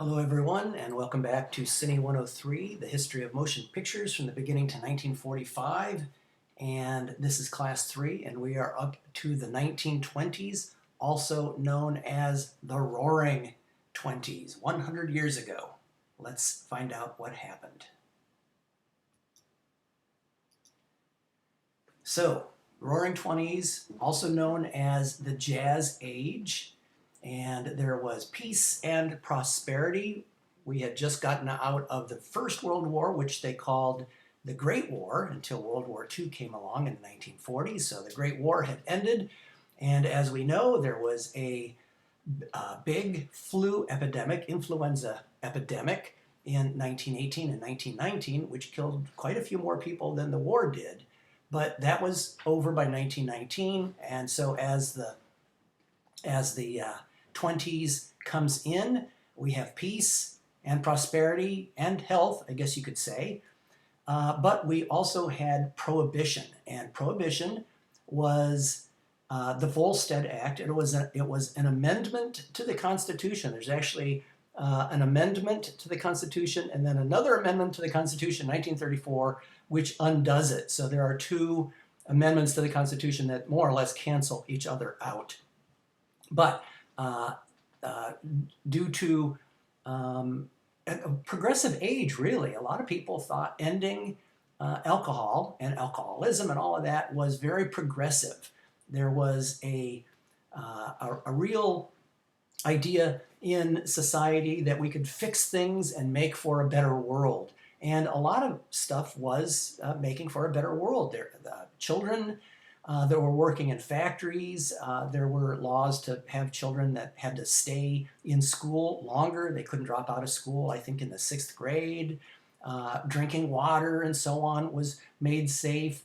Hello everyone, and welcome back to Cine 103, the history of motion pictures from the beginning to 1945. And this is class 3, and we are up to the 1920s, also known as the Roaring 20s, 100 years ago. Let's find out what happened. So, Roaring 20s, also known as the Jazz Age. And there was peace and prosperity. We had just gotten out of the First World War, which they called the Great War, until World War II came along in the 1940s. So the Great War had ended. And as we know, there was a big flu epidemic, influenza epidemic, in 1918 and 1919, which killed quite a few more people than the war did. But that was over by 1919. And so as the 20s comes in, we have peace and prosperity and health, I guess you could say. But we also had Prohibition, and Prohibition was the Volstead Act. It was an amendment to the Constitution. There's actually an amendment to the Constitution and then another amendment to the Constitution in 1934, which undoes it. So there are two amendments to the Constitution that more or less cancel each other out. But due to a progressive age, really, a lot of people thought ending alcohol and alcoholism and all of that was very progressive. There was a real idea in society that we could fix things and make for a better world. And a lot of stuff was making for a better world. The children that were working in factories. There were laws to have children that had to stay in school longer. They couldn't drop out of school, I think, in the 6th grade. Drinking water and so on was made safe.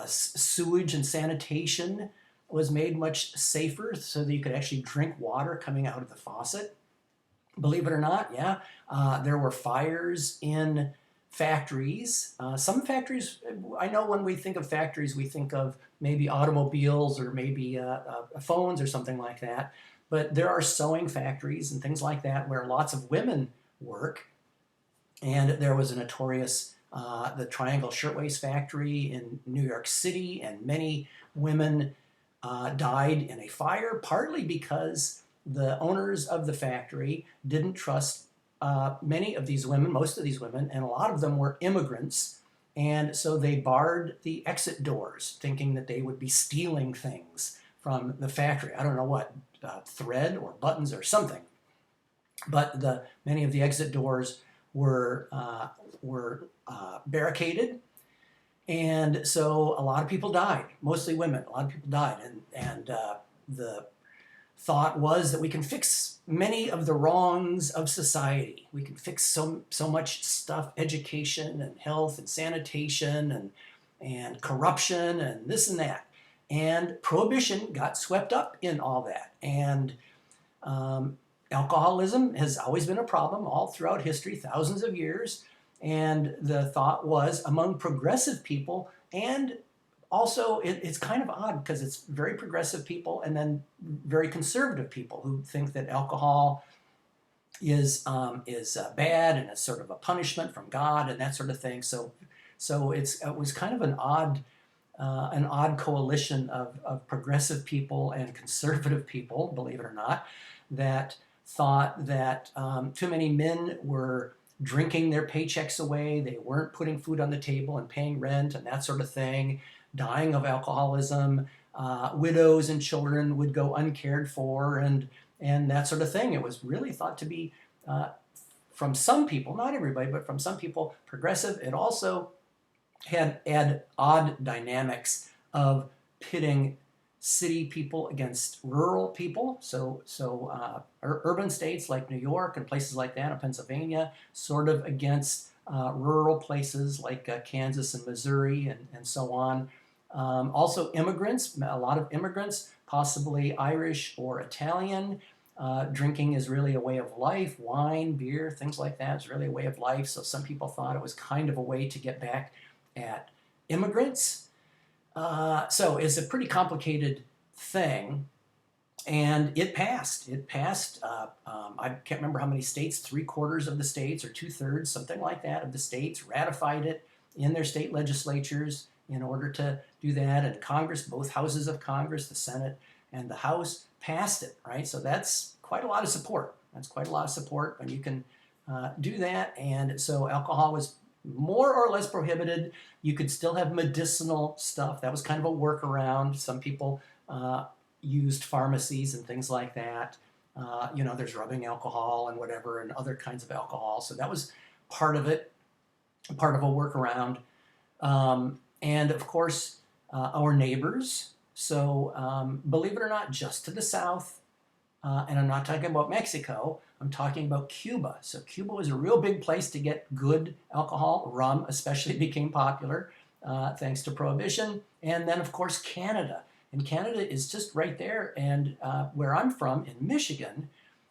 Sewage and sanitation was made much safer so that you could actually drink water coming out of the faucet. Believe it or not, yeah. There were fires in factories. Some factories, I know when we think of factories, we think of maybe automobiles or maybe phones or something like that. But there are sewing factories and things like that where lots of women work. And there was a notorious, the Triangle Shirtwaist Factory in New York City, and many women died in a fire, partly because the owners of the factory didn't trust many of these women, most of these women, and a lot of them were immigrants, and so they barred the exit doors, thinking that they would be stealing things from the factory. I don't know what, thread or buttons or something. But many of the exit doors were barricaded, and so a lot of people died, mostly women. A lot of people died, and the thought was that we can fix many of the wrongs of society. We can fix so much stuff, education and health and sanitation and corruption and this and that. And Prohibition got swept up in all that. And alcoholism has always been a problem all throughout history, thousands of years. And the thought was among progressive people, and also, it's kind of odd because it's very progressive people and then very conservative people who think that alcohol is bad and it's sort of a punishment from God and that sort of thing. So it was kind of an odd coalition of progressive people and conservative people, believe it or not, that thought that too many men were drinking their paychecks away. They weren't putting food on the table and paying rent and that sort of thing. Dying of alcoholism, widows and children would go uncared for, and that sort of thing. It was really thought to be, from some people, not everybody, but from some people, progressive. It also had odd dynamics of pitting city people against rural people. So urban states like New York and places like that, in Pennsylvania, sort of against rural places like Kansas and Missouri and so on. Also immigrants, a lot of immigrants, possibly Irish or Italian. Drinking is really a way of life. Wine, beer, things like that is really a way of life. So some people thought it was kind of a way to get back at immigrants. So it's a pretty complicated thing. And it passed. It passed. I can't remember how many states, 3/4 of the states or 2/3, something like that, of the states ratified it in their state legislatures in order to do that. And Congress, both houses of Congress, the Senate and the House, passed it, right? So that's quite a lot of support. That's quite a lot of support when you can do that. And so alcohol was more or less prohibited. You could still have medicinal stuff. That was kind of a workaround. Some people used pharmacies and things like that. There's rubbing alcohol and whatever and other kinds of alcohol. So that was part of it, part of a workaround. And of course, our neighbors. So believe it or not, just to the south, and I'm not talking about Mexico, I'm talking about Cuba. So Cuba was a real big place to get good alcohol. Rum especially became popular thanks to Prohibition. And then, of course, Canada. And Canada is just right there. And where I'm from, in Michigan,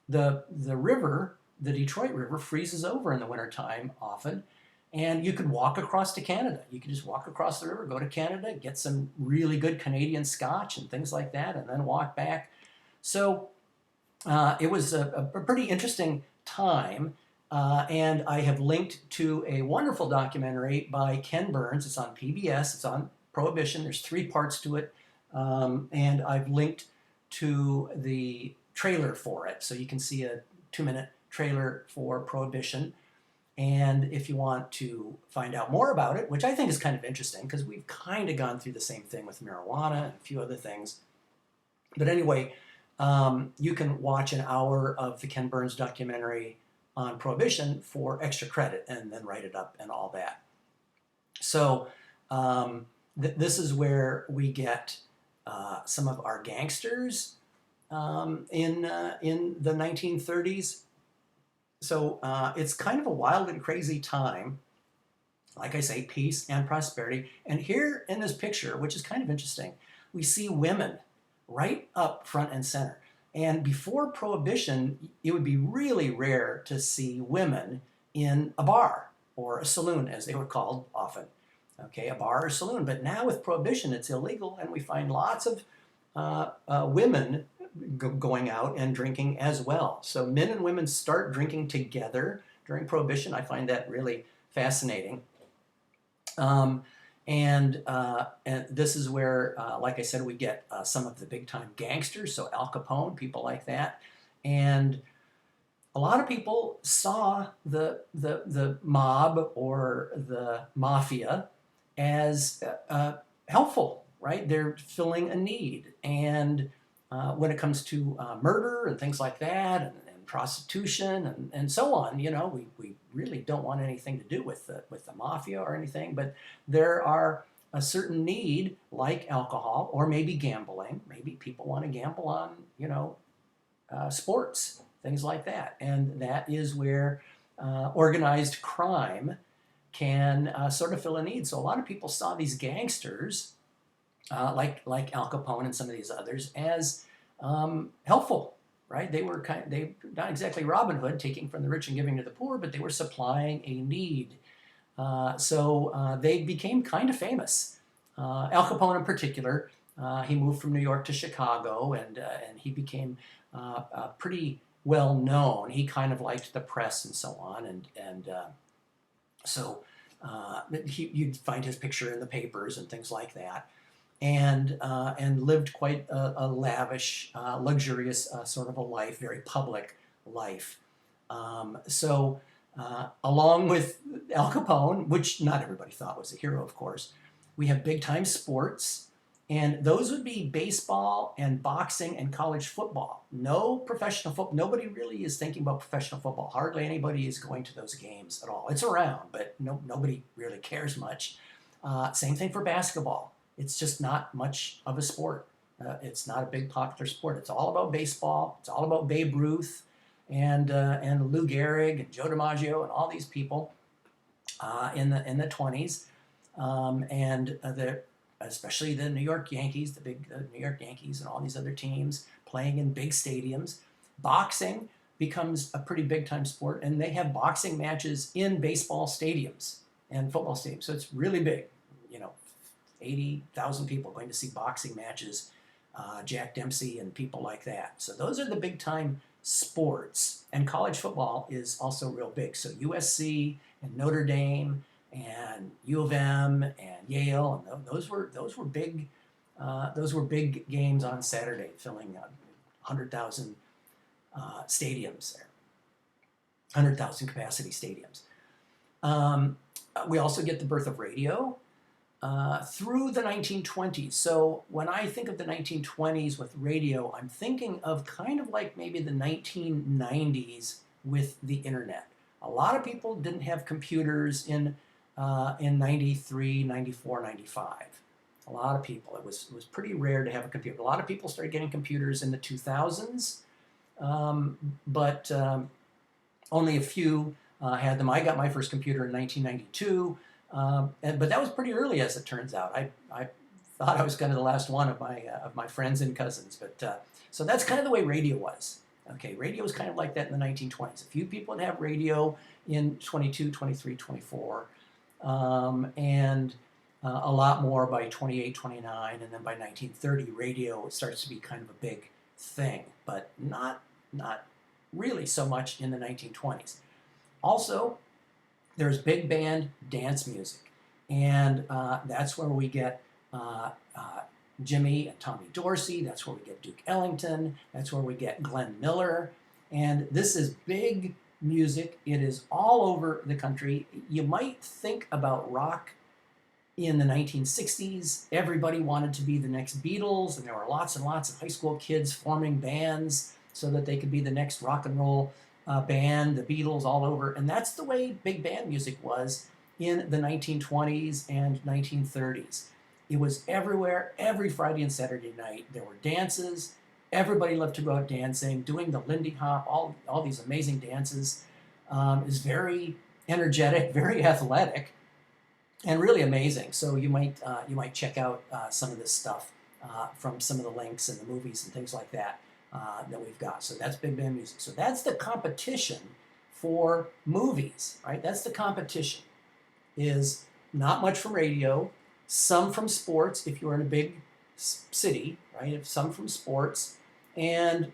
the river, the Detroit River, freezes over in the wintertime often. And you could walk across to Canada. You could just walk across the river, go to Canada, get some really good Canadian scotch and things like that, and then walk back. So it was a pretty interesting time. And I have linked to a wonderful documentary by Ken Burns. It's on PBS. It's on Prohibition. There's 3 parts to it. And I've linked to the trailer for it. So you can see a 2-minute trailer for Prohibition. And if you want to find out more about it, which I think is kind of interesting because we've kind of gone through the same thing with marijuana and a few other things. But anyway, you can watch an hour of the Ken Burns documentary on Prohibition for extra credit and then write it up and all that. So this is where we get some of our gangsters in the 1930s. So it's kind of a wild and crazy time. Like I say, peace and prosperity. And here in this picture, which is kind of interesting, we see women right up front and center. And before Prohibition, it would be really rare to see women in a bar or a saloon, as they were called often. Okay, a bar or saloon. But now with Prohibition, it's illegal, and we find lots of women going out and drinking as well. So men and women start drinking together during Prohibition. I find that really fascinating. And this is where, like I said, we get some of the big-time gangsters, so Al Capone, people like that. And a lot of people saw the mob or the mafia as helpful, right? They're filling a need. And when it comes to murder and things like that, and prostitution and so on, we really don't want anything to do with the mafia or anything. But there are a certain need, like alcohol or maybe gambling. Maybe people want to gamble on, sports, things like that. And that is where organized crime can sort of fill a need. So a lot of people saw these gangsters, like Al Capone and some of these others, as helpful, right? They were not exactly Robin Hood, taking from the rich and giving to the poor, but they were supplying a need. So they became kind of famous. Al Capone in particular, he moved from New York to Chicago, and he became pretty well known. He kind of liked the press and so on, so you'd find his picture in the papers and things like that, and lived quite a lavish, luxurious sort of a life, very public life. So along with Al Capone, which not everybody thought was a hero, of course, we have big-time sports, and those would be baseball and boxing and college football. No professional football. Nobody really is thinking about professional football. Hardly anybody is going to those games at all. It's around, but nobody really cares much. Same thing for basketball. It's just not much of a sport. It's not a big popular sport. It's all about baseball. It's all about Babe Ruth and Lou Gehrig and Joe DiMaggio and all these people in the 20s, and especially the New York Yankees, the big New York Yankees and all these other teams playing in big stadiums. Boxing becomes a pretty big-time sport, and they have boxing matches in baseball stadiums and football stadiums. So it's really big, 80,000 people going to see boxing matches Jack Dempsey and people like that. So those are the big time sports. And college football is also real big. So USC and Notre Dame and U of M and Yale, and those were big games on Saturday, filling 100,000 stadiums there, 100,000 capacity stadiums. We also get the birth of radio through the 1920s. So when I think of the 1920s with radio, I'm thinking of kind of like maybe the 1990s with the internet. A lot of people didn't have computers in 93, 94, 95. A lot of people. It was pretty rare to have a computer. A lot of people started getting computers in the 2000s, but only a few had them. I got my first computer in 1992, but that was pretty early, as it turns out. I thought I was kind of the last one of my friends and cousins. But so that's kind of the way radio was. Okay, radio was kind of like that in the 1920s. A few people would have radio in 22, 23, 24, and a lot more by 28, 29, and then by 1930, radio starts to be kind of a big thing, but not really so much in the 1920s. Also, there's big band dance music, and that's where we get Jimmy and Tommy Dorsey. That's where we get Duke Ellington. That's where we get Glenn Miller. And this is big music. It is all over the country. You might think about rock in the 1960s. Everybody wanted to be the next Beatles, and there were lots and lots of high school kids forming bands so that they could be the next rock and roll band, the Beatles all over. And that's the way big band music was in the 1920s and 1930s. It was everywhere, every Friday and Saturday night. There were dances. Everybody loved to go out dancing, doing the Lindy Hop, all these amazing dances. It was very energetic, very athletic, and really amazing. So you might check out some of this stuff from some of the links and the movies and things like that that we've got. So that's big band music. So that's the competition for movies, right? That's the competition. Is not much from radio, some from sports if you're in a big city, right? Some from sports, and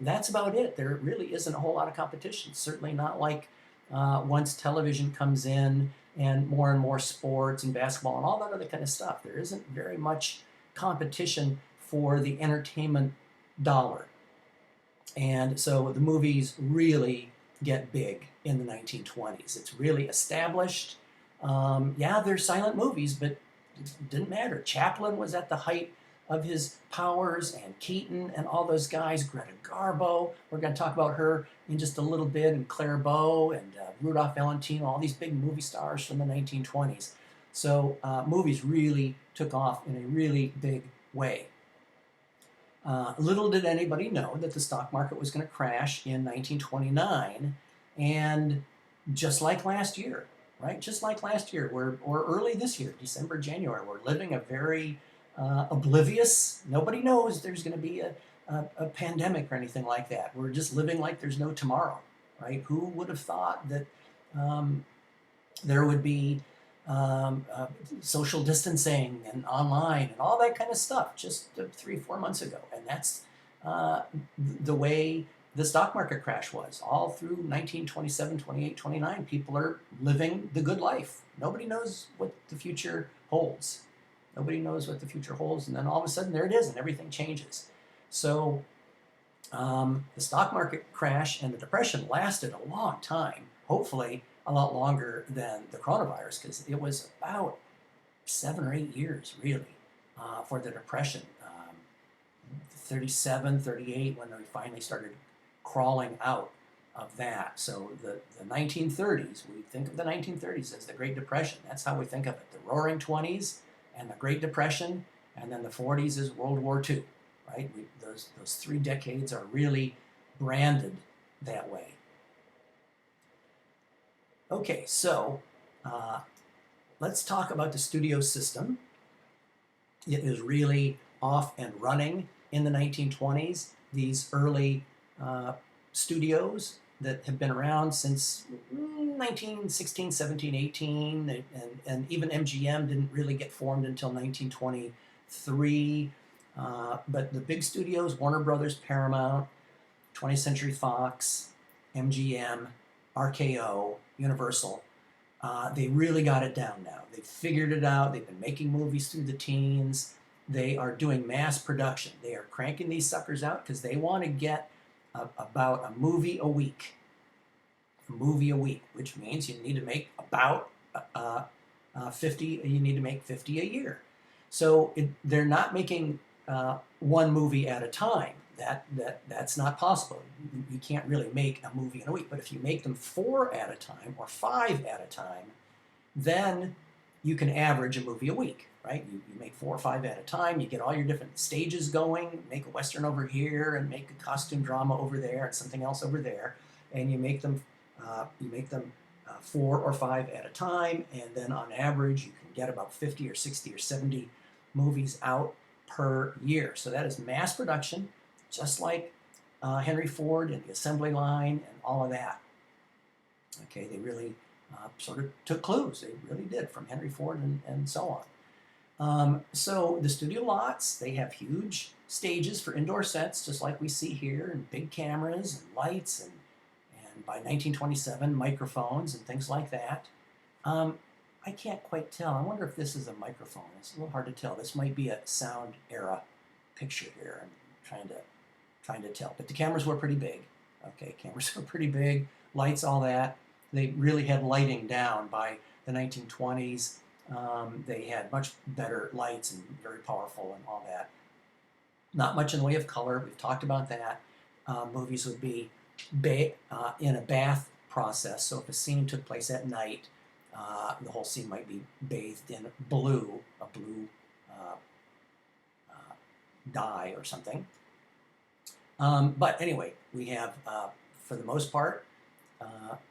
that's about it. There really isn't a whole lot of competition. Certainly not like once television comes in and more sports and basketball and all that other kind of stuff. There isn't very much competition for the entertainment dollar. And so the movies really get big in the 1920s. It's really established. Yeah, they're silent movies, but it didn't matter. Chaplin was at the height of his powers, and Keaton and all those guys, Greta Garbo, we're going to talk about her in just a little bit, and Clara Bow and Rudolph Valentino, all these big movie stars from the 1920s. So movies really took off in a really big way. Little did anybody know that the stock market was going to crash in 1929, and just like last year, right? Just like last year, or early this year, December, January, we're living a very oblivious, nobody knows there's going to be a pandemic or anything like that. We're just living like there's no tomorrow, right? Who would have thought that there would be social distancing and online and all that kind of stuff just 3-4 months ago? And that's the way the stock market crash was. All through 1927, 28, 29, people are living the good life. Nobody knows what the future holds. Nobody knows what the future holds, and then all of a sudden there it is, and everything changes. So the stock market crash and the depression lasted a long time, hopefully a lot longer than the coronavirus, because it was about 7 or 8 years, really, for the depression. 37, 38, when we finally started crawling out of that. So the 1930s, we think of the 1930s as the Great Depression. That's how we think of it. The Roaring 20s and the Great Depression, and then the 40s is World War II, right? Those 3 decades are really branded that way. Okay, so let's talk about the studio system. It is really off and running in the 1920s. These early studios that have been around since 1916, 17, 18, and even MGM didn't really get formed until 1923. But the big studios, Warner Brothers, Paramount, 20th Century Fox, MGM, RKO, Universal, they really got it down now. They've figured it out. They've been making movies through the teens. They are doing mass production. They are cranking these suckers out because they want to get about a movie a week. A movie a week, which means you need to make about 50. You need to make 50 a year. So they're not making one movie at a time. That's not possible. You can't really make a movie in a week. But if you make them 4 at a time or 5 at a time, then you can average a movie a week, right? You make 4 or 5 at a time. You get all your different stages going. Make a Western over here and make a costume drama over there and something else over there, and you make them 4 or 5 at a time, and then on average you can get about 50 or 60 or 70 movies out per year. So that is mass production, just like Henry Ford and the assembly line and all of that. Okay, they really sort of took clues. They really did from Henry Ford and so on. So the studio lots, they have huge stages for indoor sets, just like we see here, and big cameras and lights, and by 1927, microphones and things like that. I can't quite tell. I wonder if this is a microphone. It's a little hard to tell. This might be a sound era picture here. I'm trying to tell. But the cameras were pretty big. Okay, cameras were pretty big. Lights, all that. They really had lighting down by the 1920s. They had much better lights and very powerful and all that. Not much in the way of color. We've talked about that. Movies would be in a bath process. So if a scene took place at night, the whole scene might be bathed in a blue dye or something. But anyway, we have, for the most part,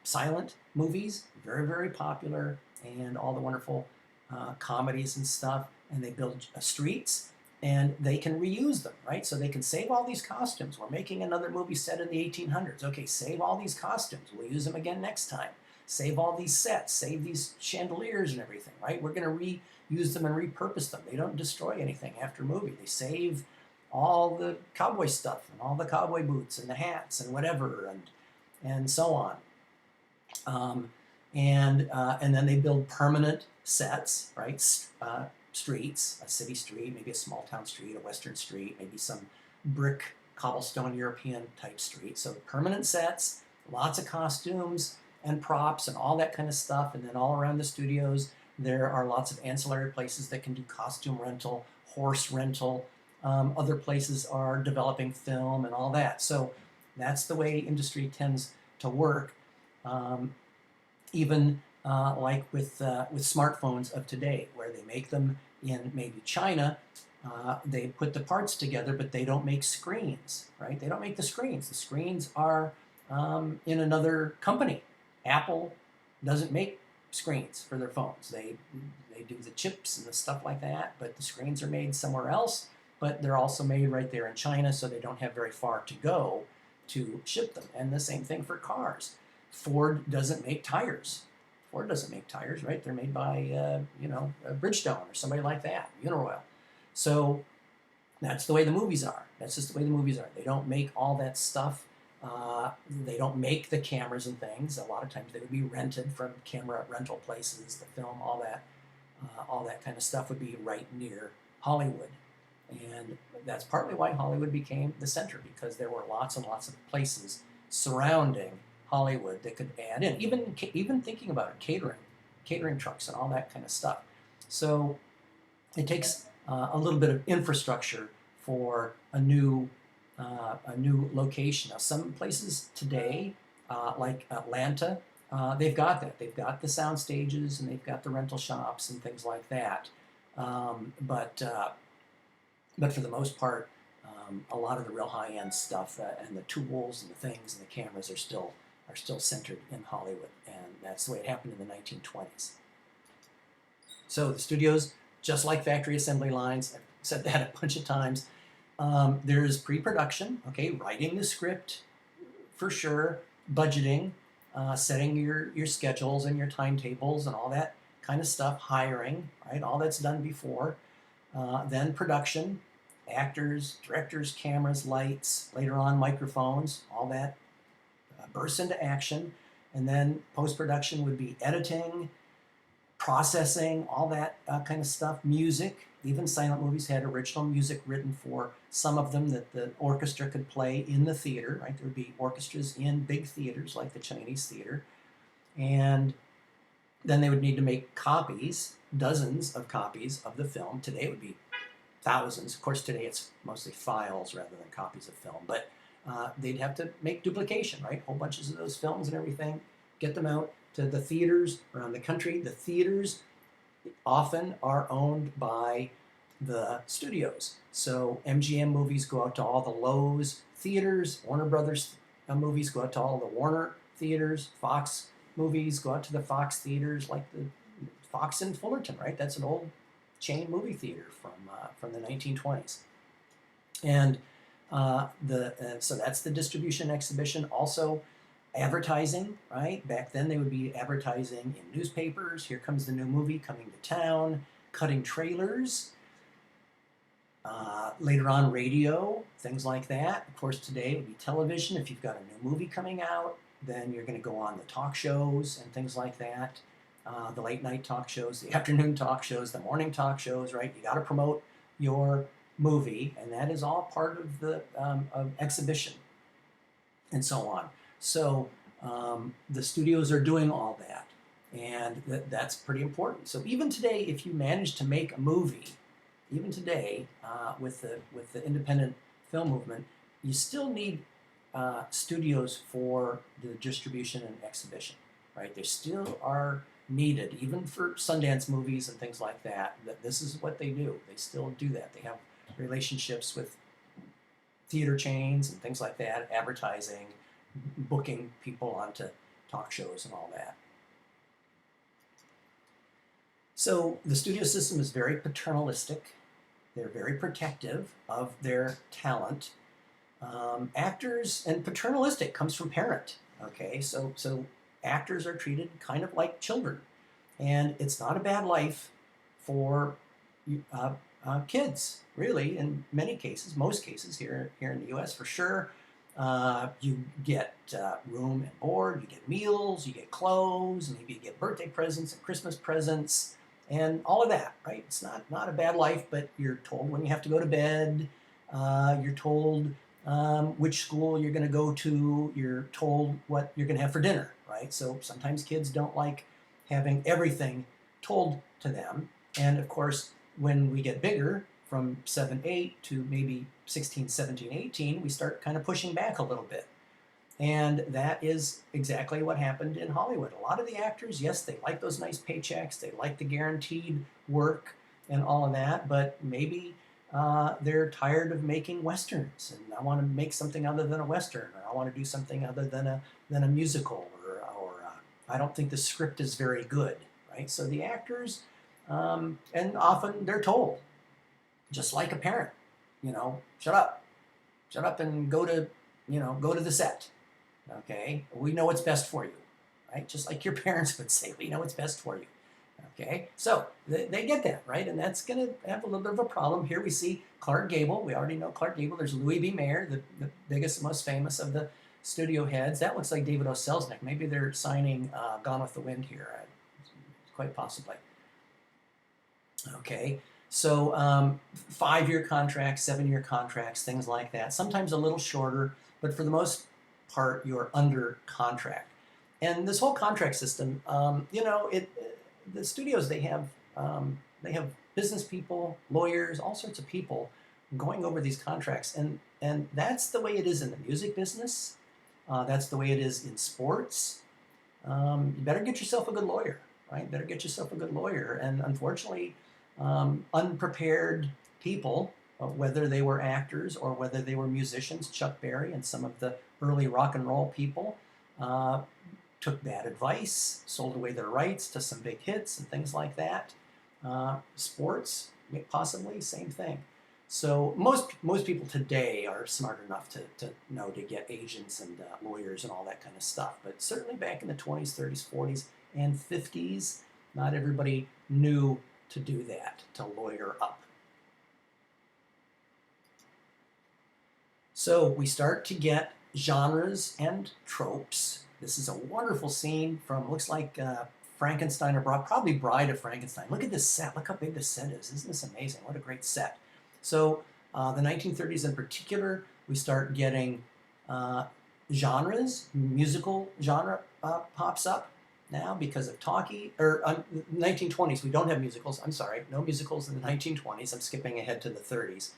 silent movies, very, very popular, and all the wonderful comedies and stuff. And they build streets, and they can reuse them, right? So they can save all these costumes. We're making another movie set in the 1800s. Okay, save all these costumes. We'll use them again next time. Save all these sets. Save these chandeliers and everything, right? We're going to reuse them and repurpose them. They don't destroy anything after a movie. They save all the cowboy stuff and all the cowboy boots and the hats and whatever and so on. And then they build permanent sets, right? Streets, a city street, maybe a small town street, a western street, maybe some brick cobblestone European type street. So permanent sets, lots of costumes and props and all that kind of stuff. And then all around the studios, there are lots of ancillary places that can do costume rental, horse rental. Other places are developing film and all that. So that's the way industry tends to work. Even like with smartphones of today, where they make them in maybe China, they put the parts together, but they don't make screens, right? They don't make the screens. The screens are in another company. Apple doesn't make screens for their phones. They do the chips and the stuff like that, but the screens are made somewhere else, but they're also made right there in China, so they don't have very far to go to ship them. And the same thing for cars. Ford doesn't make tires. Ford doesn't make tires, right? They're made by, Bridgestone or somebody like that, Uniroyal. So that's the way the movies are. That's just the way the movies are. They don't make all that stuff. They don't make the cameras and things. A lot of times they would be rented from camera rental places. The film, all that kind of stuff would be right near Hollywood. And that's partly why Hollywood became the center, because there were lots and lots of places surrounding Hollywood that could add in. Even thinking about it, catering trucks and all that kind of stuff. So it takes a little bit of infrastructure for a new location. Now, some places today, like Atlanta, they've got that. They've got the sound stages and they've got the rental shops and things like that. But for the most part, a lot of the real high-end stuff and the tools and the things and the cameras are still centered in Hollywood, and that's the way it happened in the 1920s. So the studios, just like factory assembly lines, I've said that a bunch of times. There's pre-production, okay, writing the script for sure, budgeting, setting your schedules and your timetables and all that kind of stuff, hiring, right? All that's done before. Then production, actors, directors, cameras, lights, later on microphones, all that bursts into action. And then post-production would be editing, processing, all that kind of stuff, music. Even silent movies had original music written for some of them that the orchestra could play in the theater, right? There would be orchestras in big theaters like the Chinese theater. And then they would need to make copies, dozens of copies of the film. Today it would be thousands. Of course, today it's mostly files rather than copies of film. But they'd have to make duplication, right? Whole bunches of those films and everything, get them out to the theaters around the country. The theaters often are owned by the studios. So MGM movies go out to all the Lowe's theaters. Warner Brothers movies go out to all the Warner theaters. Fox movies go out to the Fox theaters, like the Fox in Fullerton, right? That's an old chain movie theater from the 1920s. And so that's the distribution exhibition. Also, advertising, right? Back then they would be advertising in newspapers. Here comes the new movie coming to town, cutting trailers. Later on, radio, things like that. Of course, today it would be television. If you've got a new movie coming out, then you're going to go on the talk shows and things like that. The late night talk shows, the afternoon talk shows, the morning talk shows, right? You got to promote your movie, and that is all part of the of exhibition and so on. So the studios are doing all that, and that's pretty important. So even today, if you manage to make a movie, even today with the independent film movement, you still need studios for the distribution and exhibition, right? They still are needed, even for Sundance movies and things like that. That this is what they do. They still do that. They have relationships with theater chains and things like that, advertising, booking people onto talk shows and all that. So the studio system is very paternalistic. They're very protective of their talent. Actors, and paternalistic comes from parent. Okay, so actors are treated kind of like children, and it's not a bad life for kids, really. In many cases, most cases here in the U.S. for sure. You get room and board, you get meals, you get clothes, maybe you get birthday presents and Christmas presents, and all of that, right? It's not a bad life, but you're told when you have to go to bed. You're told which school you're going to go to. You're told what you're going to have for dinner, right? So sometimes kids don't like having everything told to them. And of course, when we get bigger, from 7, 8 to maybe 16, 17, 18, we start kind of pushing back a little bit. And that is exactly what happened in Hollywood. A lot of the actors, yes, they like those nice paychecks, they like the guaranteed work and all of that, but maybe they're tired of making Westerns, and I want to make something other than a Western, or I want to do something other than a musical, or I don't think the script is very good, right? So the actors, and often they're told, just like a parent, shut up and go to the set. Okay, we know what's best for you, right? Just like your parents would say, we know what's best for you. Okay, so they get that, right? And that's going to have a little bit of a problem. Here we see Clark Gable. We already know Clark Gable. There's Louis B. Mayer, the biggest, most famous of the studio heads. That looks like David O. Selznick. Maybe they're signing Gone with the Wind here, quite possibly. Okay, so 5-year contracts, 7-year contracts, things like that. Sometimes a little shorter, but for the most part, you're under contract. And this whole contract system, the studios, they have business people, lawyers, all sorts of people going over these contracts, and that's the way it is in the music business. That's the way it is in sports. You better get yourself a good lawyer, right? Better get yourself a good lawyer. And unfortunately, unprepared people, whether they were actors or whether they were musicians, Chuck Berry and some of the early rock and roll people, took bad advice, sold away their rights to some big hits and things like that. Sports, possibly, same thing. So most people today are smart enough to know to get agents and lawyers and all that kind of stuff. But certainly back in the 20s, 30s, 40s, and 50s, not everybody knew to do that, to lawyer up. So we start to get genres and tropes. This is a wonderful scene from, looks like Frankenstein, or probably Bride of Frankenstein. Look at this set. Look how big this set is. Isn't this amazing? What a great set. So the 1930s in particular, we start getting genres. Musical genre pops up now because of talkie, or 1920s. We don't have musicals. I'm sorry, no musicals in the 1920s. I'm skipping ahead to the 30s.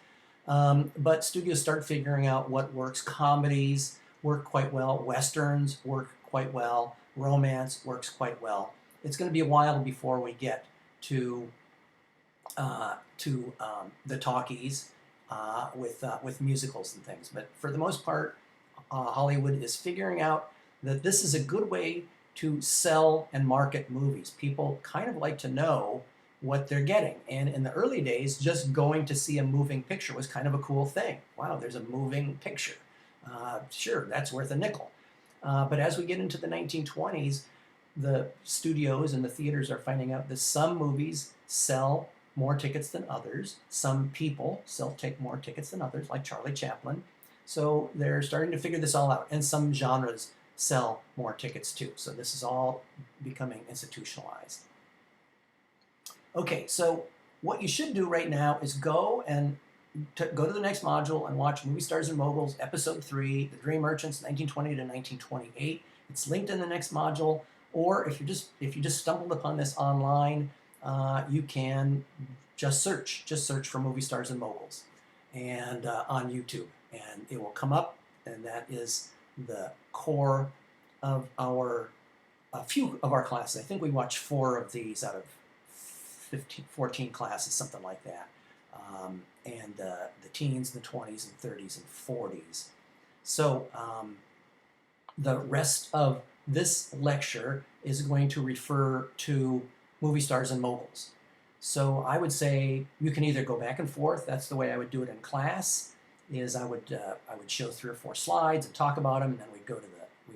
But studios start figuring out what works. Comedies work quite well. Westerns work quite well. Romance works quite well. It's going to be a while before we get to the talkies with musicals and things. But for the most part, Hollywood is figuring out that this is a good way to sell and market movies. People kind of like to know what they're getting. And in the early days, just going to see a moving picture was kind of a cool thing. Wow, there's a moving picture. Sure, that's worth a nickel. But as we get into the 1920s, the studios and the theaters are finding out that some movies sell more tickets than others. Some people take more tickets than others, like Charlie Chaplin. So they're starting to figure this all out. And some genres sell more tickets too. So this is all becoming institutionalized. Okay, so what you should do right now is go to the next module and watch Movie Stars and Moguls, Episode 3, The Dream Merchants, 1920 to 1928. It's linked in the next module. Or if you just stumbled upon this online, you can just search for Movie Stars and Moguls, and on YouTube, and it will come up. And that is the core of a few of our classes. I think we watch 4 of these out of 14 classes, something like that. And the teens, the 20s, and 30s, and 40s. So the rest of this lecture is going to refer to Movie Stars and Moguls. So I would say you can either go back and forth. That's the way I would do it in class. Is I would show 3 or 4 slides and talk about them, and then we'd go to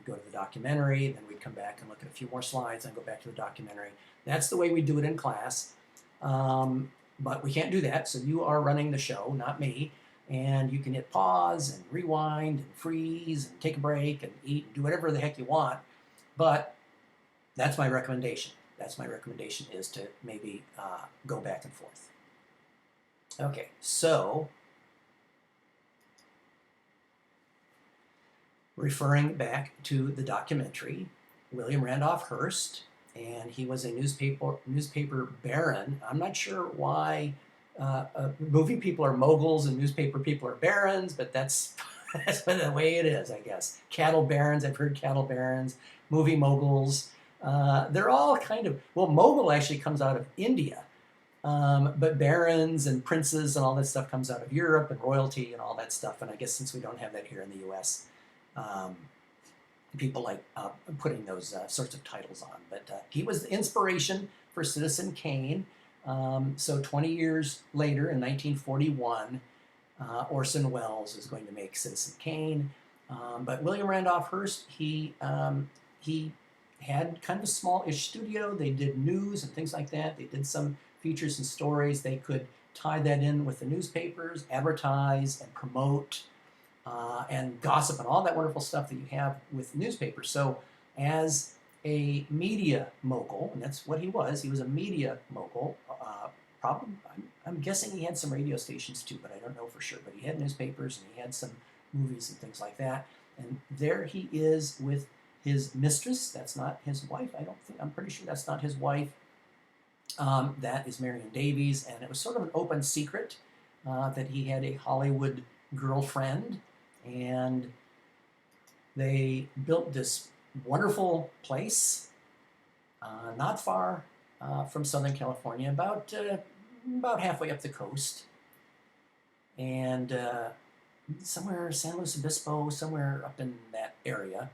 the documentary. Then we'd come back and look at a few more slides, and go back to the documentary. That's the way we do it in class. But we can't do that, so you are running the show, not me. And you can hit pause and rewind and freeze and take a break and eat and do whatever the heck you want. But that's my recommendation. That's my recommendation, is to maybe go back and forth. Okay, so referring back to the documentary, William Randolph Hearst, and he was a newspaper baron. I'm not sure why movie people are moguls and newspaper people are barons, but that's the way it is, I guess. Cattle barons, I've heard cattle barons, movie moguls. They're all kind of, well, mogul actually comes out of India, but barons and princes and all that stuff comes out of Europe, and royalty and all that stuff. And I guess since we don't have that here in the U.S., people like putting those sorts of titles on. But he was the inspiration for Citizen Kane. So 20 years later, in 1941, Orson Welles is going to make Citizen Kane. But William Randolph Hearst, he had kind of a small-ish studio. They did news and things like that. They did some features and stories. They could tie that in with the newspapers, advertise and promote, and gossip and all that wonderful stuff that you have with newspapers. So as a media mogul, and that's what he was a media mogul. Probably, I'm guessing he had some radio stations too, but I don't know for sure. But he had newspapers, and he had some movies and things like that. And there he is with his mistress. That's not his wife. I'm pretty sure that's not his wife. That is Marion Davies, and it was sort of an open secret that he had a Hollywood girlfriend, and they built this wonderful place not far from Southern California, about halfway up the coast, and somewhere San Luis Obispo, somewhere up in that area.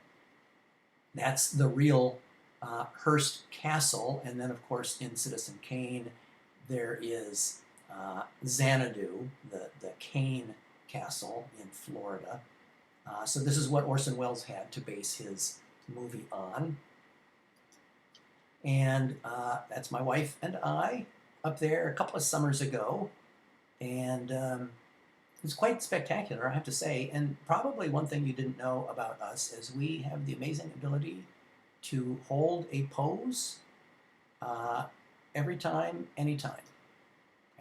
That's the real Hearst Castle. And then, of course, in Citizen Kane, there is Xanadu, the Kane Castle in Florida. So this is what Orson Welles had to base his movie on. And that's my wife and I up there a couple of summers ago. And It's quite spectacular, I have to say. And probably one thing you didn't know about us is we have the amazing ability to hold a pose uh, every time, anytime.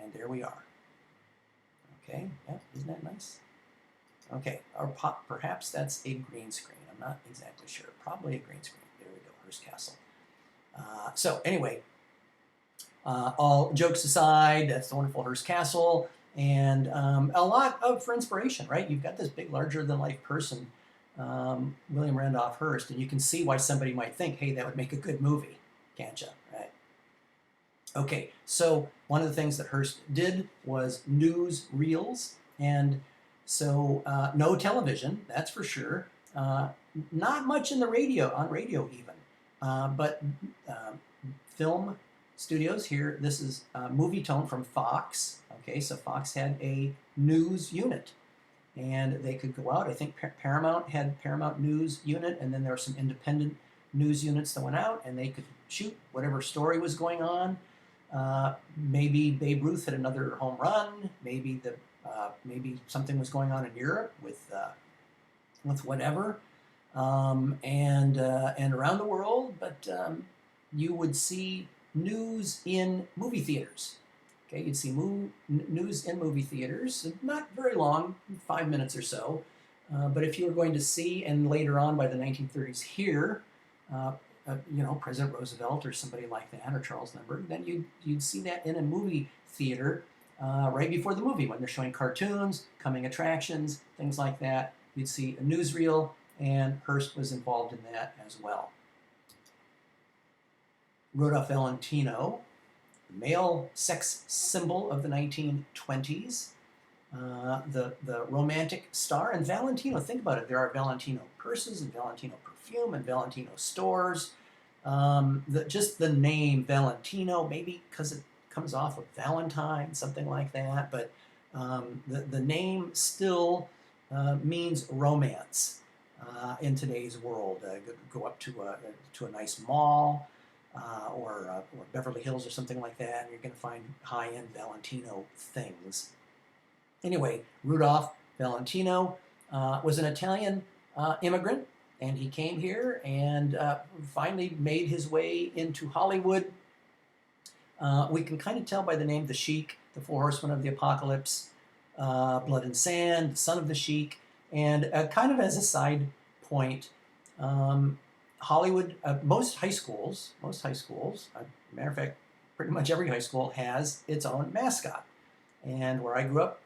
And there we are. Okay, yeah, isn't that nice? Okay, or perhaps that's a green screen. I'm not exactly sure. Probably a green screen. There we go, Hearst Castle. So anyway, all jokes aside, that's the wonderful Hearst Castle, and a lot for inspiration, right? You've got this big, larger-than-life person, William Randolph Hearst, and you can see why somebody might think, hey, that would make a good movie, can't you? Right? Okay, so one of the things that Hearst did was newsreels, and so no television, that's for sure. Not much in the radio, on radio even, but film studios here. This is Movie Tone from Fox. Okay, so Fox had a news unit, and they could go out. I think Paramount had Paramount News unit, and then there were some independent news units that went out, and they could shoot whatever story was going on. Maybe Babe Ruth had another home run. Maybe maybe something was going on in Europe with whatever, and around the world. But you would see news in movie theaters. Okay, you'd see news in movie theaters, not very long, 5 minutes or so. But if you were going to see, and later on by the 1930s here, President Roosevelt or somebody like that, or Charles Lindbergh, then you'd see that in a movie theater right before the movie when they're showing cartoons, coming attractions, things like that. You'd see a newsreel, and Hearst was involved in that as well. Rudolph Valentino, the male sex symbol of the 1920s, the romantic star. And Valentino, think about it, there are Valentino purses and Valentino perfume and Valentino stores. Just the name Valentino, maybe because it comes off of Valentine, something like that, but the name still means romance in today's world. Go up to a nice mall, or Beverly Hills or something like that, and you're going to find high-end Valentino things. Anyway, Rudolph Valentino was an Italian immigrant, and he came here and finally made his way into Hollywood. We can kind of tell by the name the Sheik, the Four Horsemen of the Apocalypse, Blood and Sand, the Son of the Sheik, and kind of as a side point, Hollywood, most high schools, matter of fact, pretty much every high school has its own mascot. And where I grew up,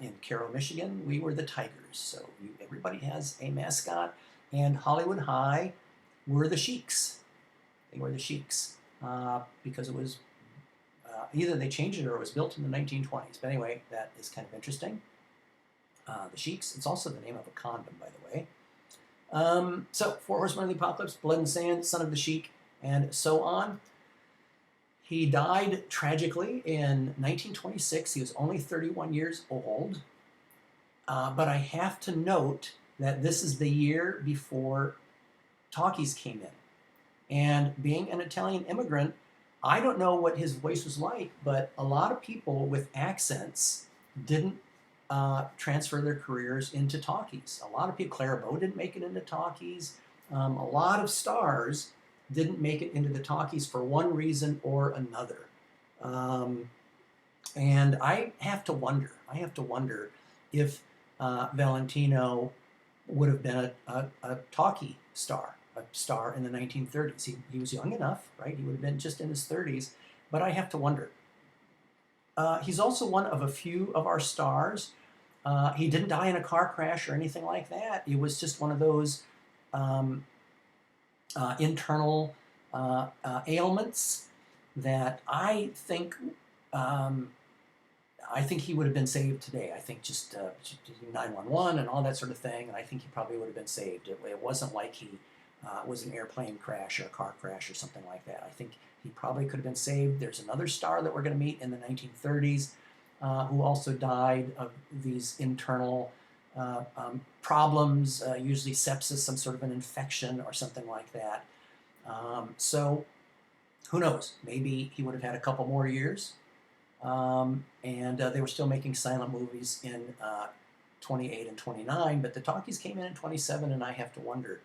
in Cairo, Michigan, we were the Tigers. So everybody has a mascot. And Hollywood High were the Sheiks. They were the Sheiks because it was either they changed it or it was built in the 1920s. But anyway, that is kind of interesting. The Sheiks, it's also the name of a condom, by the way. So, Four Horsemen of the Apocalypse, Blood and Sand, Son of the Sheik, and so on. He died tragically in 1926. He was only 31 years old. But I have to note that this is the year before talkies came in. And being an Italian immigrant, I don't know what his voice was like, but a lot of people with accents didn't transfer their careers into talkies. A lot of people, Clara Bow didn't make it into talkies. A lot of stars didn't make it into the talkies for one reason or another. And I have to wonder if Valentino would have been a talkie star, a star in the 1930s. He was young enough, right? He would have been just in his 30s, but I have to wonder. He's also one of a few of our stars. He didn't die in a car crash or anything like that. It was just one of those internal ailments that I think he would have been saved today. I think just 911 and all that sort of thing, and I think he probably would have been saved. It wasn't like he was an airplane crash or a car crash or something like that. I think he probably could have been saved. There's another star that we're going to meet in the 1930s who also died of these internal problems, usually sepsis, some sort of an infection or something like that. So who knows? Maybe he would have had a couple more years. and they were still making silent movies in 28 and 29, but the talkies came in 27, and I have to wonder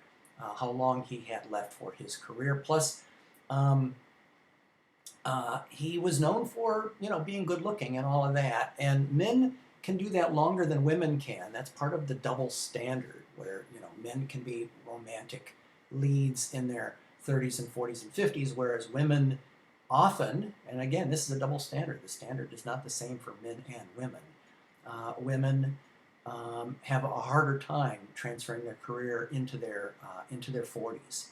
how long he had left for his career. Plus, he was known for, being good looking and all of that, and men can do that longer than women can. That's part of the double standard, where men can be romantic leads in their 30s and 40s and 50s, whereas women often, and again, this is a double standard. The standard is not the same for men and women. Women have a harder time transferring their career into their 40s,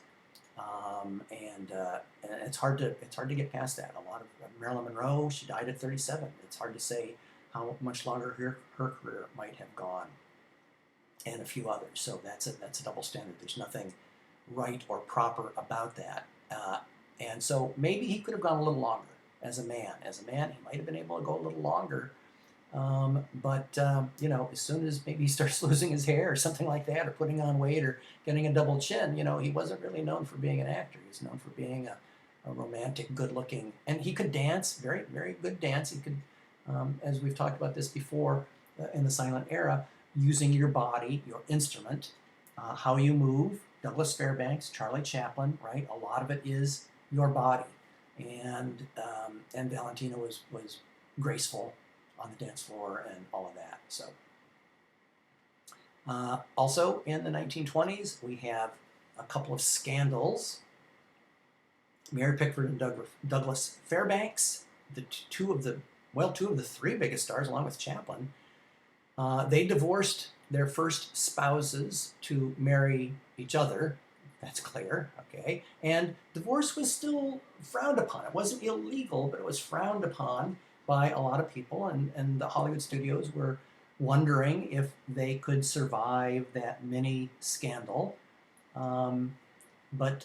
and it's hard to get past that. A lot of Marilyn Monroe, she died at 37. It's hard to say how much longer her career might have gone, and a few others. So that's a double standard. There's nothing right or proper about that. And so maybe he could have gone a little longer as a man. As a man, he might have been able to go a little longer. But as soon as maybe he starts losing his hair or something like that, or putting on weight or getting a double chin, he wasn't really known for being an actor. He was known for being a romantic, good-looking, and he could dance, very, very good dance. He could, as we've talked about this before, in the silent era, using your body, your instrument, how you move. Douglas Fairbanks, Charlie Chaplin, right? A lot of it is your body, and Valentino was graceful on the dance floor and all of that. So, also in the 1920s, we have a couple of scandals. Mary Pickford and Douglas Fairbanks, two of the three biggest stars, along with Chaplin, they divorced their first spouses to marry each other. That's clear, okay? And divorce was still frowned upon. It wasn't illegal, but it was frowned upon by a lot of people, and the Hollywood studios were wondering if they could survive that mini scandal. But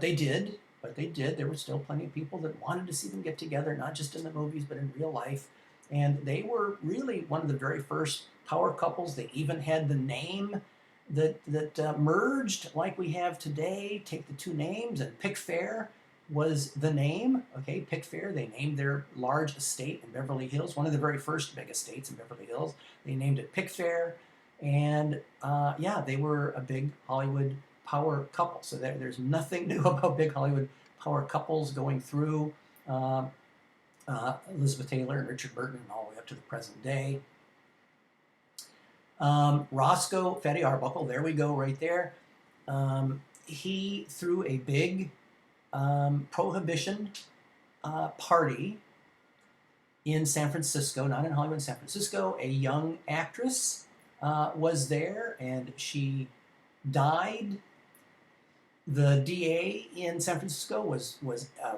they did. There were still plenty of people that wanted to see them get together, not just in the movies, but in real life. And they were really one of the very first power couples. They even had the name that merged like we have today. Take the two names, and Pickfair was the name. Okay, Pickfair, they named their large estate in Beverly Hills, one of the very first big estates in Beverly Hills. They named it Pickfair, and they were a big Hollywood power couple. So there's nothing new about big Hollywood power couples going through Elizabeth Taylor and Richard Burton and all the way up to the present day. Roscoe, Fatty Arbuckle, there we go right there. He threw a big Prohibition party in San Francisco, not in Hollywood, in San Francisco. A young actress was there, and she died. The DA in San Francisco was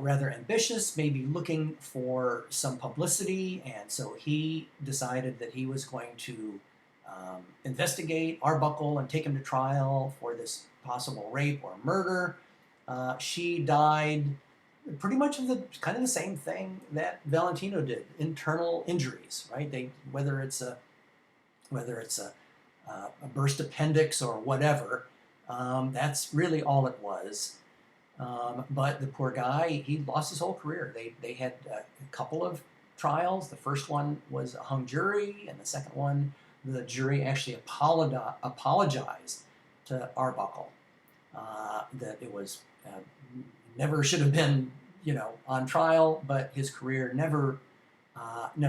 rather ambitious, maybe looking for some publicity, and so he decided that he was going to investigate Arbuckle and take him to trial for this possible rape or murder. She died pretty much of the same thing that Valentino did: internal injuries, right? Whether it's a burst appendix or whatever. That's really all it was. But the poor guy, he lost his whole career. They had a couple of trials. The first one was a hung jury, and the second one, the jury actually apologized to Arbuckle that it was never should have been, on trial, but his career never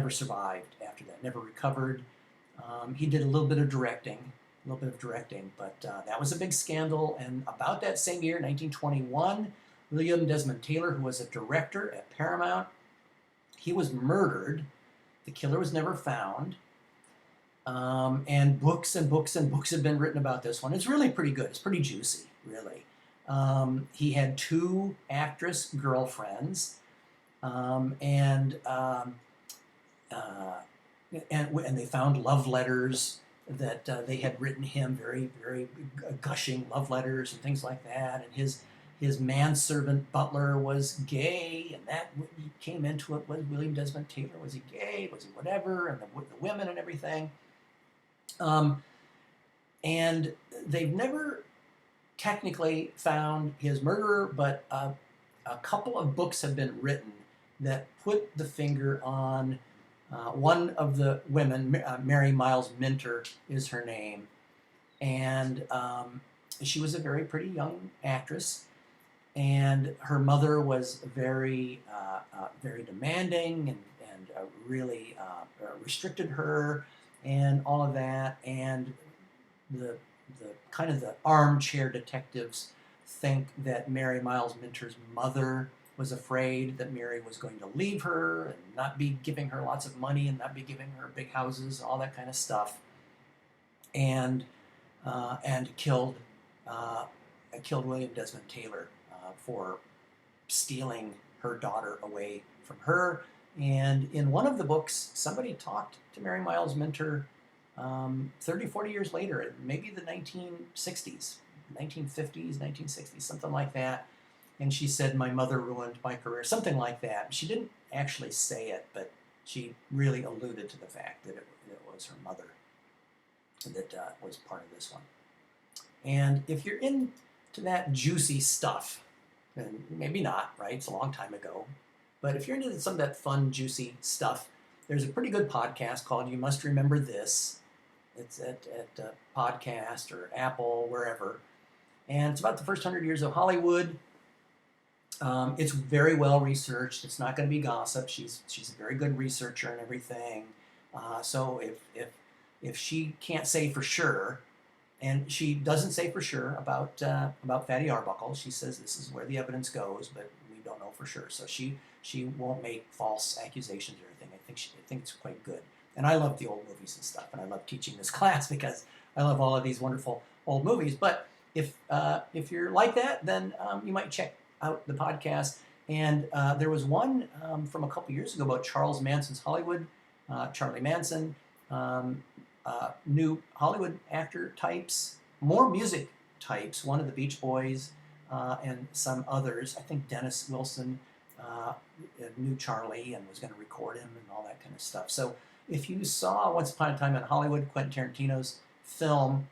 survived after that, never recovered. He did a little bit of directing, but that was a big scandal. And about that same year, 1921, William Desmond Taylor, who was a director at Paramount, he was murdered. The killer was never found. And books and books and books have been written about this one. It's really pretty good. It's pretty juicy, really. He had two actress girlfriends, and they found love letters that they had written him, very, very gushing love letters and things like that. And his manservant butler was gay, and that came into it. Was William Desmond Taylor, was he gay? Was he whatever? And the women and everything. And they've never technically found his murderer, but a couple of books have been written that put the finger on One of the women, Mary Miles Minter is her name, and she was a very pretty young actress. And her mother was very demanding and really restricted her and all of that. And the kind of the armchair detectives think that Mary Miles Minter's mother was afraid that Mary was going to leave her and not be giving her lots of money and not be giving her big houses, all that kind of stuff, and killed William Desmond Taylor for stealing her daughter away from her. And in one of the books, somebody talked to Mary Miles Minter 30, 40 years later, maybe the 1960s, 1950s, 1960s, something like that. And she said, my mother ruined my career, something like that. She didn't actually say it, but she really alluded to the fact that it was her mother that was part of this one. And if you're into that juicy stuff, and maybe not, right? It's a long time ago. But if you're into some of that fun, juicy stuff, there's a pretty good podcast called You Must Remember This. It's at Podcast or Apple, wherever. And it's about the first 100 years of Hollywood. It's very well researched. It's not going to be gossip. She's a very good researcher and everything. So if she can't say for sure, and she doesn't say for sure about Fatty Arbuckle. She says this is where the evidence goes, but we don't know for sure. So she won't make false accusations or anything. I think it's quite good. And I love the old movies and stuff, and I love teaching this class because I love all of these wonderful old movies. But if you're like that, then you might check out the podcast. And there was one from a couple years ago about Charles Manson's Hollywood. Charlie Manson. New Hollywood actor types, more music types, one of the Beach Boys and some others. I think Dennis Wilson knew Charlie and was going to record him and all that kind of stuff. So if you saw Once Upon a Time in Hollywood, Quentin Tarantino's film,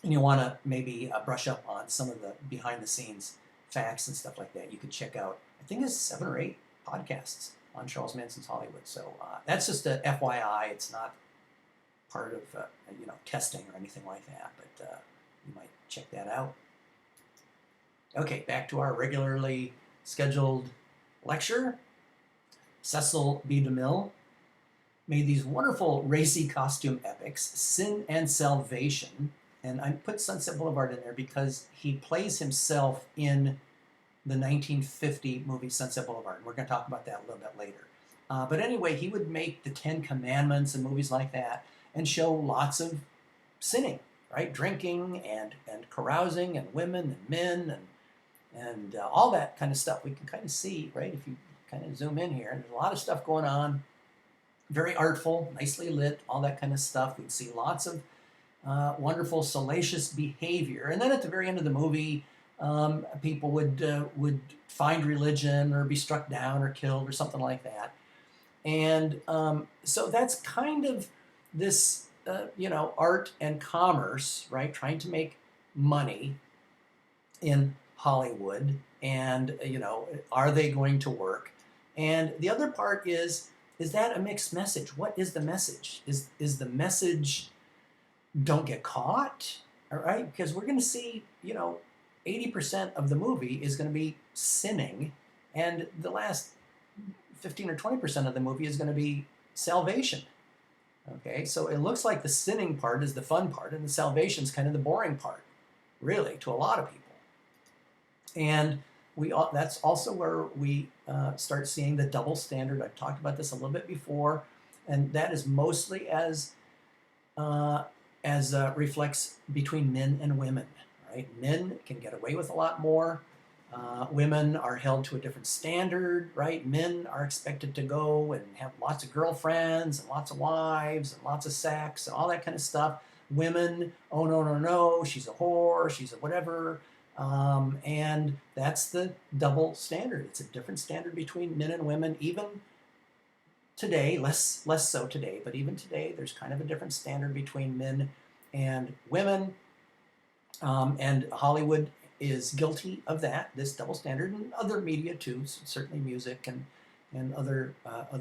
and you want to maybe brush up on some of the behind-the-scenes facts and stuff like that, you could check out, I think it's 7 or 8 podcasts on Charles Manson's Hollywood. So that's just a FYI. It's not part of testing or anything like that, but you might check that out. Okay, back to our regularly scheduled lecture. Cecil B. DeMille made these wonderful racy costume epics, Sin and Salvation, and I put Sunset Boulevard in there because he plays himself in the 1950 movie Sunset Boulevard. We're going to talk about that a little bit later. But anyway, he would make the 10 Commandments and movies like that and show lots of sinning, right? Drinking and carousing and women and men and all that kind of stuff. We can kind of see, right, if you kind of zoom in here, and there's a lot of stuff going on. Very artful, nicely lit, all that kind of stuff. We'd see lots of wonderful, salacious behavior. And then at the very end of the movie, people would find religion or be struck down or killed or something like that. And so that's kind of this, art and commerce, right? Trying to make money in Hollywood. And, are they going to work? And the other part is that a mixed message? What is the message? Is the message don't get caught? All right? Because we're going to see, 80% of the movie is going to be sinning. And the last 15 or 20% of the movie is going to be salvation. Okay, so it looks like the sinning part is the fun part, and the salvation is kind of the boring part, really, to a lot of people. And that's also where we start seeing the double standard. I've talked about this a little bit before, and that is mostly as reflects between men and women. Right, men can get away with a lot more. Women are held to a different standard, right? Men are expected to go and have lots of girlfriends and lots of wives and lots of sex and all that kind of stuff. Women, oh, no, she's a whore, she's a whatever. And that's the double standard. It's a different standard between men and women. Even today, less so today, but even today, there's kind of a different standard between men and women. And Hollywood is guilty of that, this double standard, and other media too, certainly music and other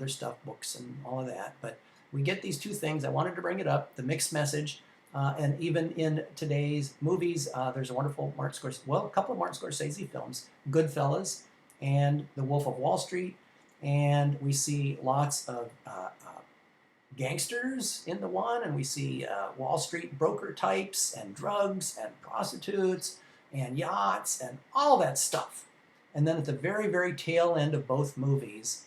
stuff, books and all of that. But we get these two things. I wanted to bring it up, the mixed message. And even in today's movies, there's a wonderful a couple of Martin Scorsese films, Goodfellas and The Wolf of Wall Street. And we see lots of gangsters in the one, and we see Wall Street broker types and drugs and prostitutes and yachts and all that stuff. And then at the very, very tail end of both movies,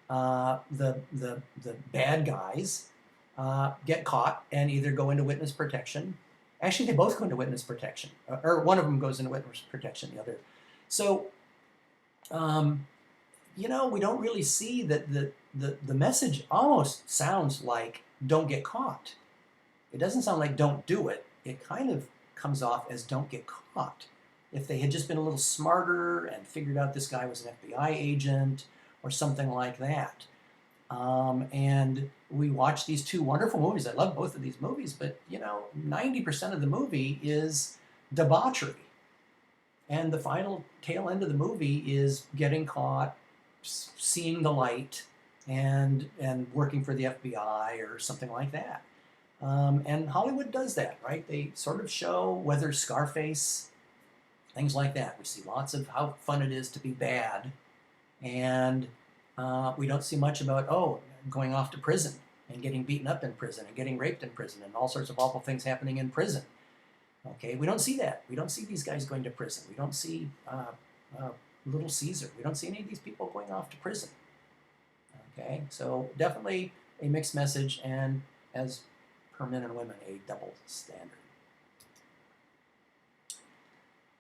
the bad guys get caught and either go into witness protection. Actually, they both go into witness protection, or one of them goes into witness protection, the other. So, you know, we don't really see that the message almost sounds like don't get caught. It doesn't sound like don't do it. It kind of comes off as don't get caught. If they had just been a little smarter and figured out this guy was an FBI agent or something like that. And we watch these two wonderful movies. I love both of these movies, but, you know, 90% of the movie is debauchery. And the final tail end of the movie is getting caught, seeing the light, and working for the FBI or something like that. And Hollywood does that, right? They sort of show, whether Scarface, things like that. We see lots of how fun it is to be bad. And we don't see much about, going off to prison and getting beaten up in prison and getting raped in prison and all sorts of awful things happening in prison. Okay, we don't see that. We don't see these guys going to prison. We don't see Little Caesar. We don't see any of these people going off to prison. Okay, so definitely a mixed message, and as per men and women, a double standard.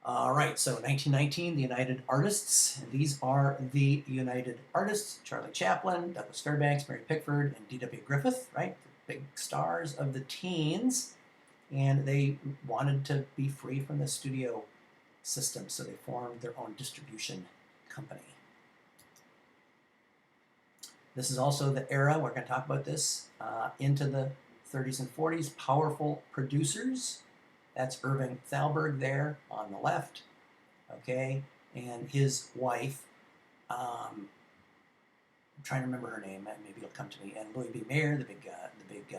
All right, so 1919, the United Artists. And these are the United Artists: Charlie Chaplin, Douglas Fairbanks, Mary Pickford, and D.W. Griffith, right? The big stars of the teens. And they wanted to be free from the studio system, so they formed their own distribution company. This is also the era, we're going to talk about this, into the 30s and 40s, powerful producers. That's Irving Thalberg there on the left, okay, and his wife, I'm trying to remember her name, maybe it'll come to me, and Louis B. Mayer, the big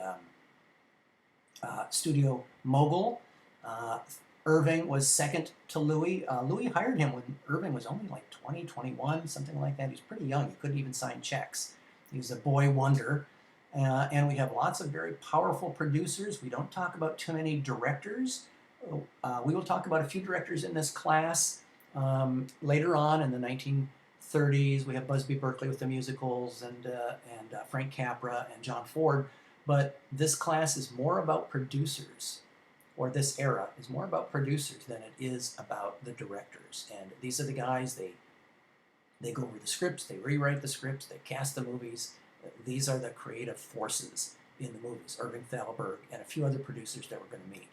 studio mogul. Irving was second to Louis. Louis hired him when Irving was only like 20, 21, something like that. He was pretty young. He couldn't even sign checks. He was a boy wonder. And we have lots of very powerful producers. We don't talk about too many directors. We will talk about a few directors in this class later on in the 1930s. We have Busby Berkeley with the musicals, and Frank Capra and John Ford. But this class is more about producers, or this era is more about producers than it is about the directors. And these are the guys, they go over the scripts, they rewrite the scripts, they cast the movies. These are the creative forces in the movies, Irving Thalberg and a few other producers that we're going to meet.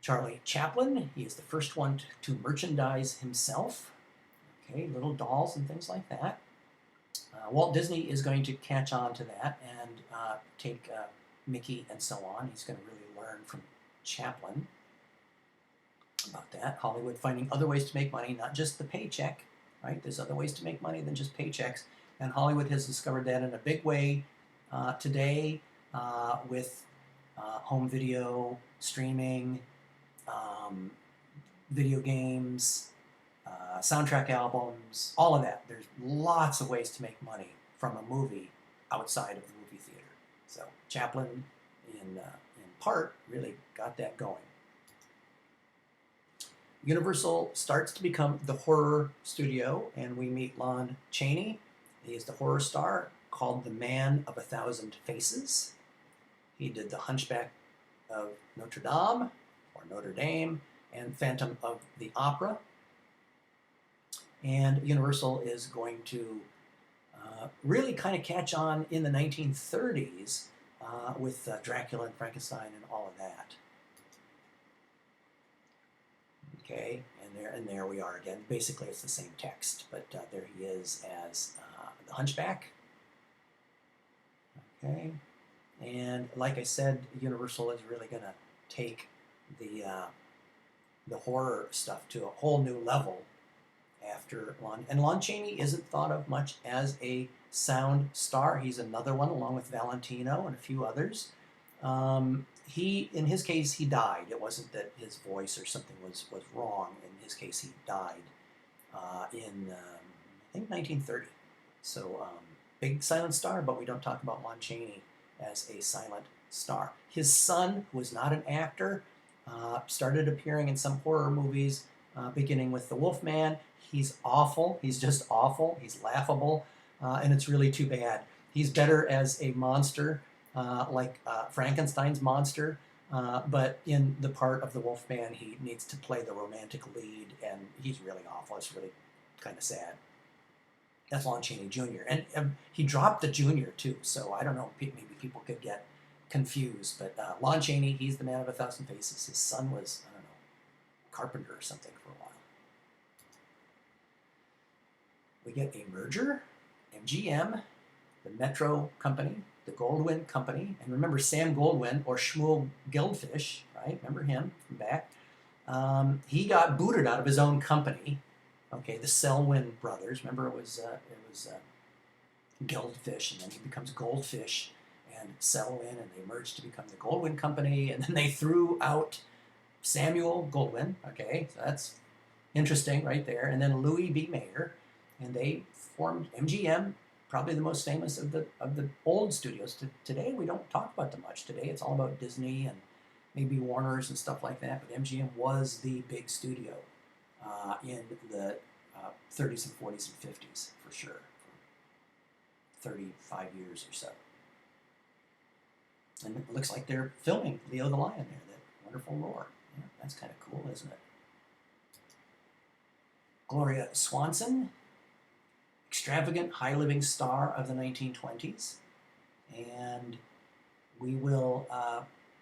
Charlie Chaplin, he is the first one to merchandise himself. Okay, little dolls and things like that. Walt Disney is going to catch on to that and take Mickey and so on. He's going to really learn from Chaplin about that. Hollywood finding other ways to make money, not just the paycheck, right? There's other ways to make money than just paychecks. And Hollywood has discovered that in a big way today with home video, streaming, video games, soundtrack albums, all of that. There's lots of ways to make money from a movie outside of the movie theater. So Chaplin, in part, really got that going. Universal starts to become the horror studio, and we meet Lon Chaney. He is the horror star called the Man of a Thousand Faces. He did The Hunchback of Notre Dame, or Notre Dame, and Phantom of the Opera. And Universal is going to really kind of catch on in the 1930s with Dracula and Frankenstein and all of that. Okay, and there we are again. Basically, it's the same text, but there he is as the Hunchback. Okay, and like I said, Universal is really going to take the horror stuff to a whole new level after Lon. And Lon Chaney isn't thought of much as a sound star. He's another one, along with Valentino and a few others. In his case, he died. It wasn't that his voice or something was wrong. In his case, he died in, I think, 1930. So, big silent star, but we don't talk about Lon Chaney as a silent star. His son, who was not an actor, started appearing in some horror movies, beginning with The Wolfman. He's awful. He's just awful. He's laughable, and it's really too bad. He's better as a monster, like Frankenstein's monster, but in the part of The Wolfman, he needs to play the romantic lead, and he's really awful. It's really kind of sad. That's Lon Chaney Jr. And he dropped the Jr. too, so I don't know, maybe people could get confused. But Lon Chaney, he's the man of 1,000 faces. His son was, I don't know, carpenter or something for a while. We get a merger, MGM, the Metro Company, the Goldwyn Company, and remember Sam Goldwyn, or Shmuel Geldfish, right? Remember him from back? He got booted out of his own company. Okay, the Selwyn brothers. Remember, it was Geldfish, and then he becomes Goldfish and Selwyn, and they merged to become the Goldwyn Company, and then they threw out Samuel Goldwyn. Okay, so that's interesting right there. And then Louis B. Mayer, and they formed MGM, probably the most famous of the old studios. Today we don't talk about them much. Today it's all about Disney and maybe Warner's and stuff like that. But MGM was the big studio in the 30s and 40s and 50s for sure, for 35 years or so. And it looks like they're filming Leo the Lion there, that wonderful roar. Yeah, that's kind of cool, isn't it? Gloria Swanson, extravagant, high-living star of the 1920s, and we will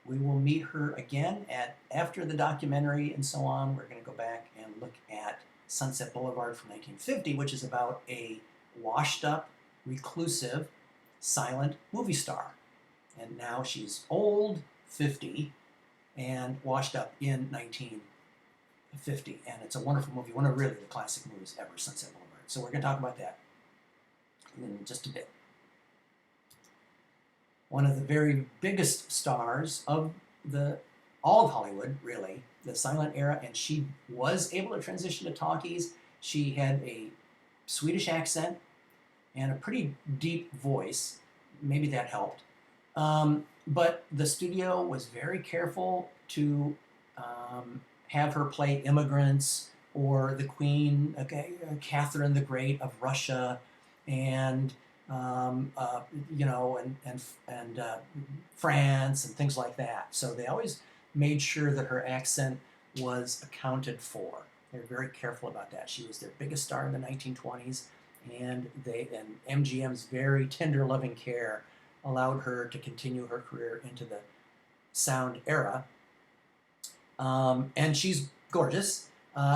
meet her again after the documentary and so on. We're going to go back and look at Sunset Boulevard from 1950, which is about a washed-up, reclusive, silent movie star. And now she's old, 50, and washed up in 1950. And it's a wonderful movie, one of really the classic movies ever, Sunset Boulevard. So we're going to talk about that in just a bit. One of the very biggest stars of all of Hollywood, really, the silent era, and she was able to transition to talkies. She had a Swedish accent and a pretty deep voice. Maybe that helped. But the studio was very careful to have her play immigrants or the Queen, Catherine the Great of Russia, and France and things like that. So they always made sure that her accent was accounted for. They're very careful about that. She was their biggest star in the 1920s, and MGM's very tender, loving care allowed her to continue her career into the sound era. And she's gorgeous.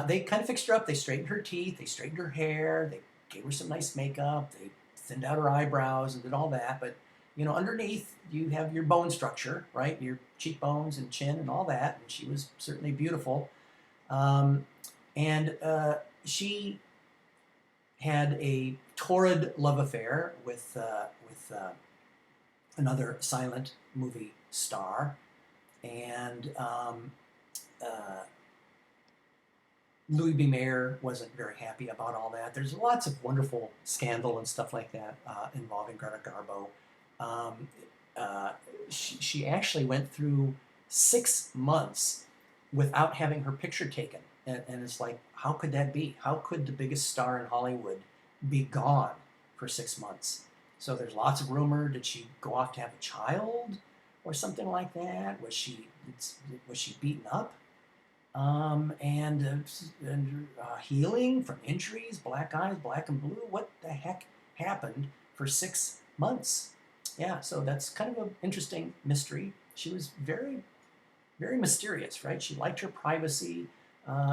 They kind of fixed her up. They straightened her teeth. They straightened her hair. They gave her some nice makeup. They thinned out her eyebrows and did all that. But, underneath, you have your bone structure, right? Your cheekbones and chin and all that. And she was certainly beautiful. She had a torrid love affair with another silent movie star. And Louis B. Mayer wasn't very happy about all that. There's lots of wonderful scandal and stuff like that involving Greta Garbo. She actually went through 6 months without having her picture taken. And it's like, how could that be? How could the biggest star in Hollywood be gone for 6 months? So there's lots of rumor. Did she go off to have a child or something like that? Was she beaten up? Healing from injuries, black eyes, black and blue. What the heck happened for 6 months? Yeah, so that's kind of an interesting mystery. She was very, very mysterious, right? She liked her privacy.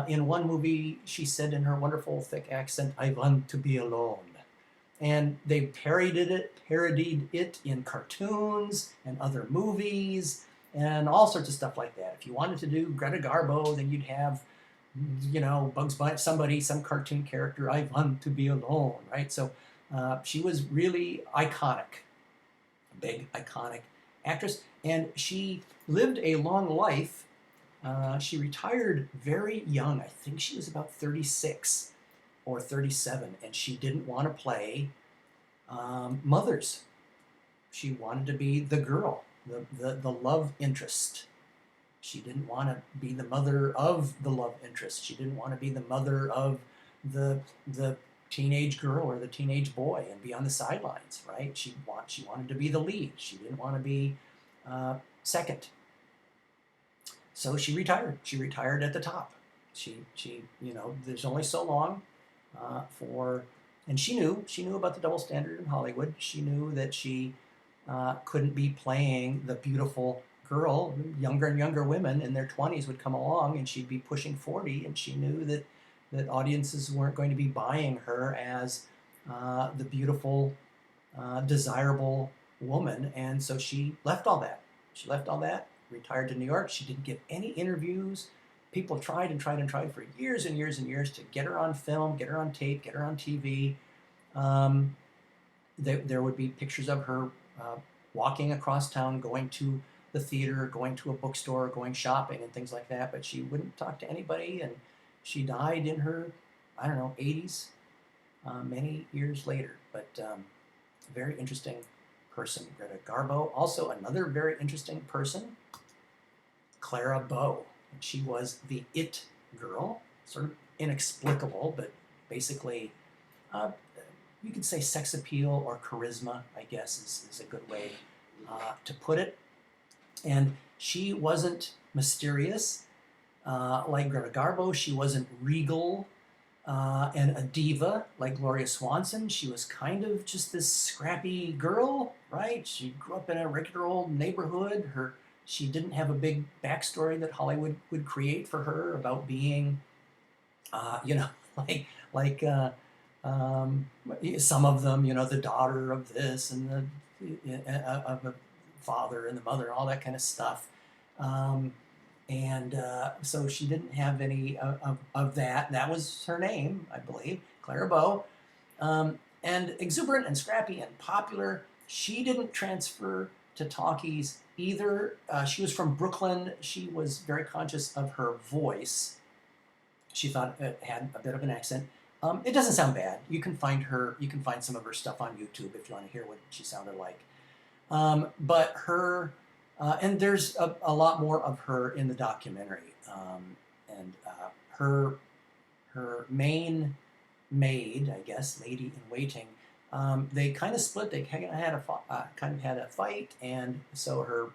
In one movie, she said in her wonderful thick accent, "I want to be alone." And they parodied it in cartoons and other movies and all sorts of stuff like that. If you wanted to do Greta Garbo, then you'd have Bugs Bunny, some cartoon character, I want to be alone, right? So she was really iconic, big, iconic actress. And she lived a long life. She retired very young. I think she was about 36 or 37, and she didn't want to play mothers. She wanted to be the girl, the love interest. She didn't want to be the mother of the love interest. She didn't want to be the mother of the teenage girl or the teenage boy and be on the sidelines, right? She wanted to be the lead. She didn't want to be second. So she retired. She retired at the top. There's only so long and she knew about the double standard in Hollywood. She knew that she couldn't be playing the beautiful girl. Younger and younger women in their 20s would come along, and she'd be pushing 40, and she knew that audiences weren't going to be buying her as the beautiful, desirable woman, and so she left all that. Retired to New York. She didn't give any interviews. People tried and tried and tried for years and years and years to get her on film, get her on tape, get her on TV. There would be pictures of her walking across town, going to the theater, going to a bookstore, going shopping and things like that, but she wouldn't talk to anybody, and she died in her, 80s, many years later. But very interesting person. Greta Garbo, also another very interesting person. Clara Bow. And she was the it girl, sort of inexplicable, but basically, you could say sex appeal or charisma, I guess, is a good way to put it. And she wasn't mysterious like Greta Garbo. She wasn't regal and a diva like Gloria Swanson. She was kind of just this scrappy girl, right? She grew up in a regular old neighborhood. She didn't have a big backstory that Hollywood would create for her about being, like some of them, the daughter of this and of the father and the mother, and all that kind of stuff. So she didn't have any of that. That was her name, I believe, Clara Bow. And exuberant and scrappy and popular. She didn't transfer to talkies either. She was from Brooklyn. She was very conscious of her voice. She thought it had a bit of an accent. It doesn't sound bad. You can find some of her stuff on YouTube if you want to hear what she sounded like. But her, and there's a lot more of her in the documentary. Her main maid, I guess, lady in waiting, they kind of split. They kind of had a fight, and so her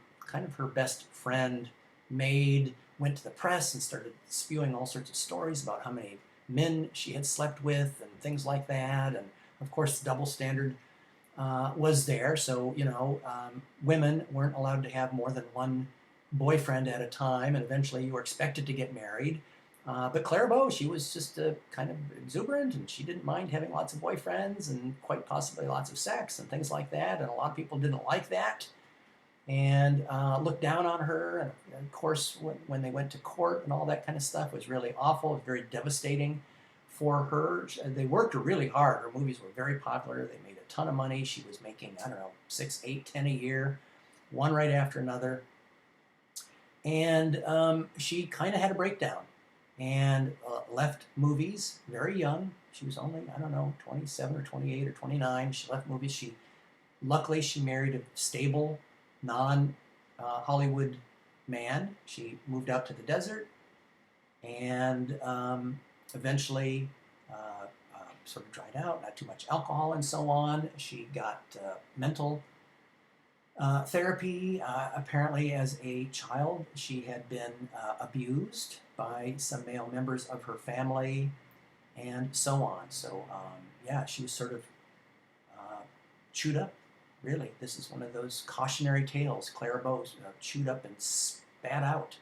best friend maid went to the press and started spewing all sorts of stories about how many men she had slept with and things like that. And of course, the double standard was there. So women weren't allowed to have more than one boyfriend at a time, and eventually you were expected to get married. But Clara Bow, she was just kind of exuberant, and she didn't mind having lots of boyfriends and quite possibly lots of sex and things like that. And a lot of people didn't like that and looked down on her. And of course, when they went to court and all that kind of stuff, it was really awful. It was very devastating for her. They worked really hard. Her movies were very popular. They made a ton of money. She was making, 6, 8, 10 a year, one right after another. And she kind of had a breakdown and left movies very young. She was only, 27 or 28 or 29. She left movies. Luckily, she married a stable, non-Hollywood man. She moved out to the desert and eventually sort of dried out, not too much alcohol and so on. She got mental therapy. Apparently, as a child, she had been abused by some male members of her family and so on. So, she was sort of chewed up. Really, this is one of those cautionary tales. Clara Bow chewed up and spat out.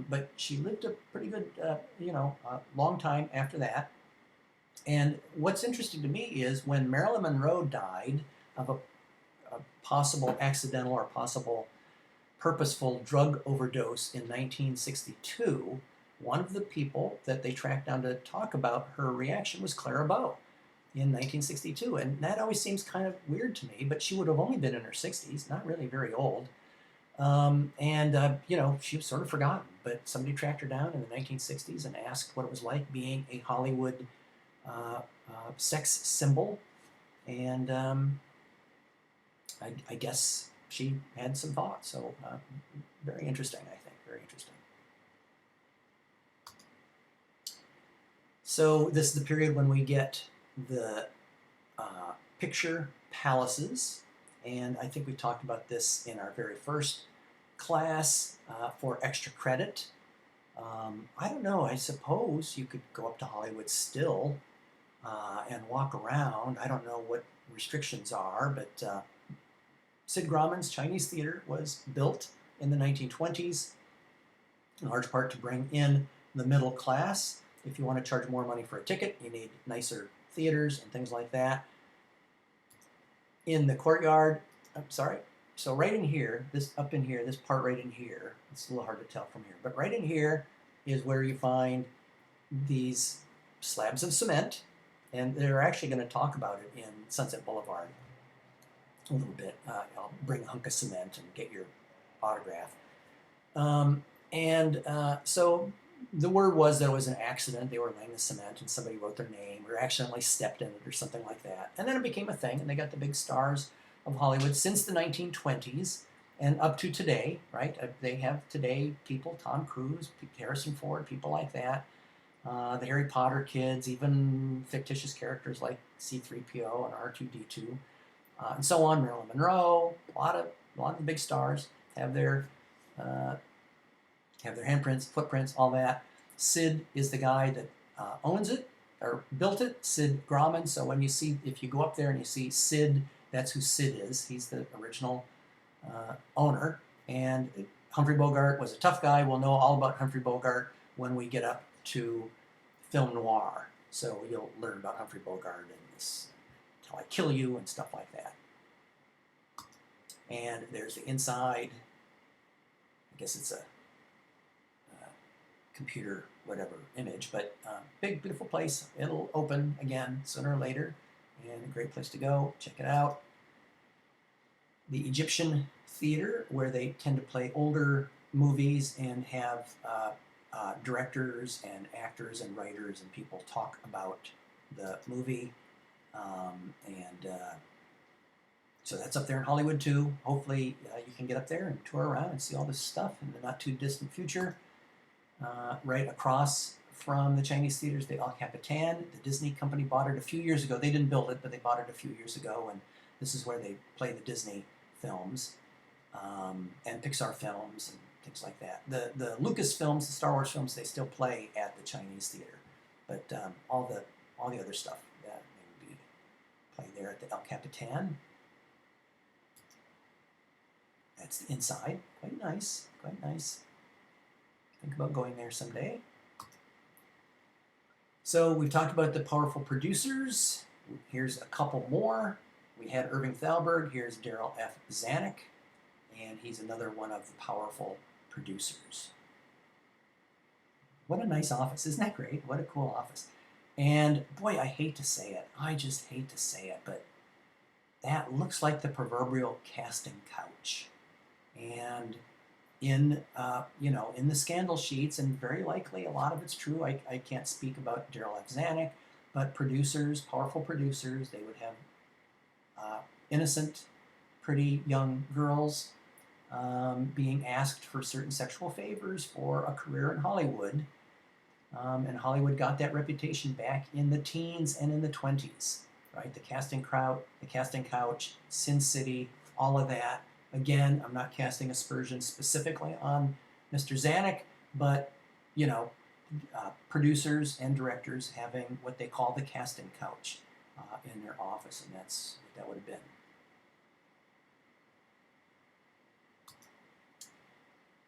But she lived a pretty good, long time after that. And what's interesting to me is when Marilyn Monroe died of a possible accidental or possible purposeful drug overdose in 1962, one of the people that they tracked down to talk about her reaction was Clara Bow in 1962. And that always seems kind of weird to me, but she would have only been in her 60s, not really very old. She was sort of forgotten, but somebody tracked her down in the 1960s and asked what it was like being a Hollywood sex symbol. And I guess she had some thoughts. So very interesting, I think, very interesting. So this is the period when we get the picture palaces. And I think we talked about this in our very first class for extra credit. I don't know, I suppose you could go up to Hollywood still and walk around. I don't know what restrictions are, but Sid Grauman's Chinese theater was built in the 1920s, in large part to bring in the middle class. If you want to charge more money for a ticket, you need nicer theaters and things like that. In the courtyard, so right in here, this part right in here, it's a little hard to tell from here, but right in here is where you find these slabs of cement, and they're actually going to talk about it in Sunset Boulevard a little bit. I'll bring a hunk of cement and get your autograph. So the word was there was an accident. They were laying the cement and somebody wrote their name or accidentally stepped in it or something like that. And then it became a thing, and they got the big stars of Hollywood since the 1920s and up to today, right? They have today people, Tom Cruise, Harrison Ford, people like that. The Harry Potter kids, even fictitious characters like C-3PO and R2-D2, and so on. Marilyn Monroe, a lot of the big stars have their handprints, footprints, all that. Sid is the guy that owns it or built it, Sid Grauman. So if you go up there and you see Sid, that's who Sid is. He's the original owner. And Humphrey Bogart was a tough guy. We'll know all about Humphrey Bogart when we get up to film noir. So you'll learn about Humphrey Bogart and this How I Kill You and stuff like that. And there's the inside. I guess it's a computer whatever image, but big beautiful place. It'll open again sooner or later, and a great place to go. Check it out. The Egyptian theater, where they tend to play older movies and have directors and actors and writers and people talk about the movie, so that's up there in Hollywood too. Hopefully you can get up there and tour around and see all this stuff in the not too distant future. Right across from the Chinese theaters, the El Capitan. The Disney company bought it a few years ago. They didn't build it, but they bought it a few years ago, and this is where they play the Disney films and Pixar films and things like that. The Lucas films, the Star Wars films, they still play at the Chinese theater, but all the other stuff that may be played there at the El Capitan. That's the inside. Quite nice. Quite nice. Think about going there someday. So we've talked about the powerful producers. Here's a couple more. We had Irving Thalberg. Here's Darryl F. Zanuck. And he's another one of the powerful producers. What a nice office. Isn't that great? What a cool office. And boy, I hate to say it. I just hate to say it, but that looks like the proverbial casting couch. And in the scandal sheets, and very likely a lot of it's true. I can't speak about Darryl F. Zanuck, but producers, powerful producers, they would have innocent, pretty young girls being asked for certain sexual favors for a career in Hollywood. And Hollywood got that reputation back in the teens and in the 20s, right? The casting couch, Sin City, all of that. Again, I'm not casting aspersions specifically on Mr. Zanuck, but, producers and directors having what they call the casting couch in their office, and that's what that would have been.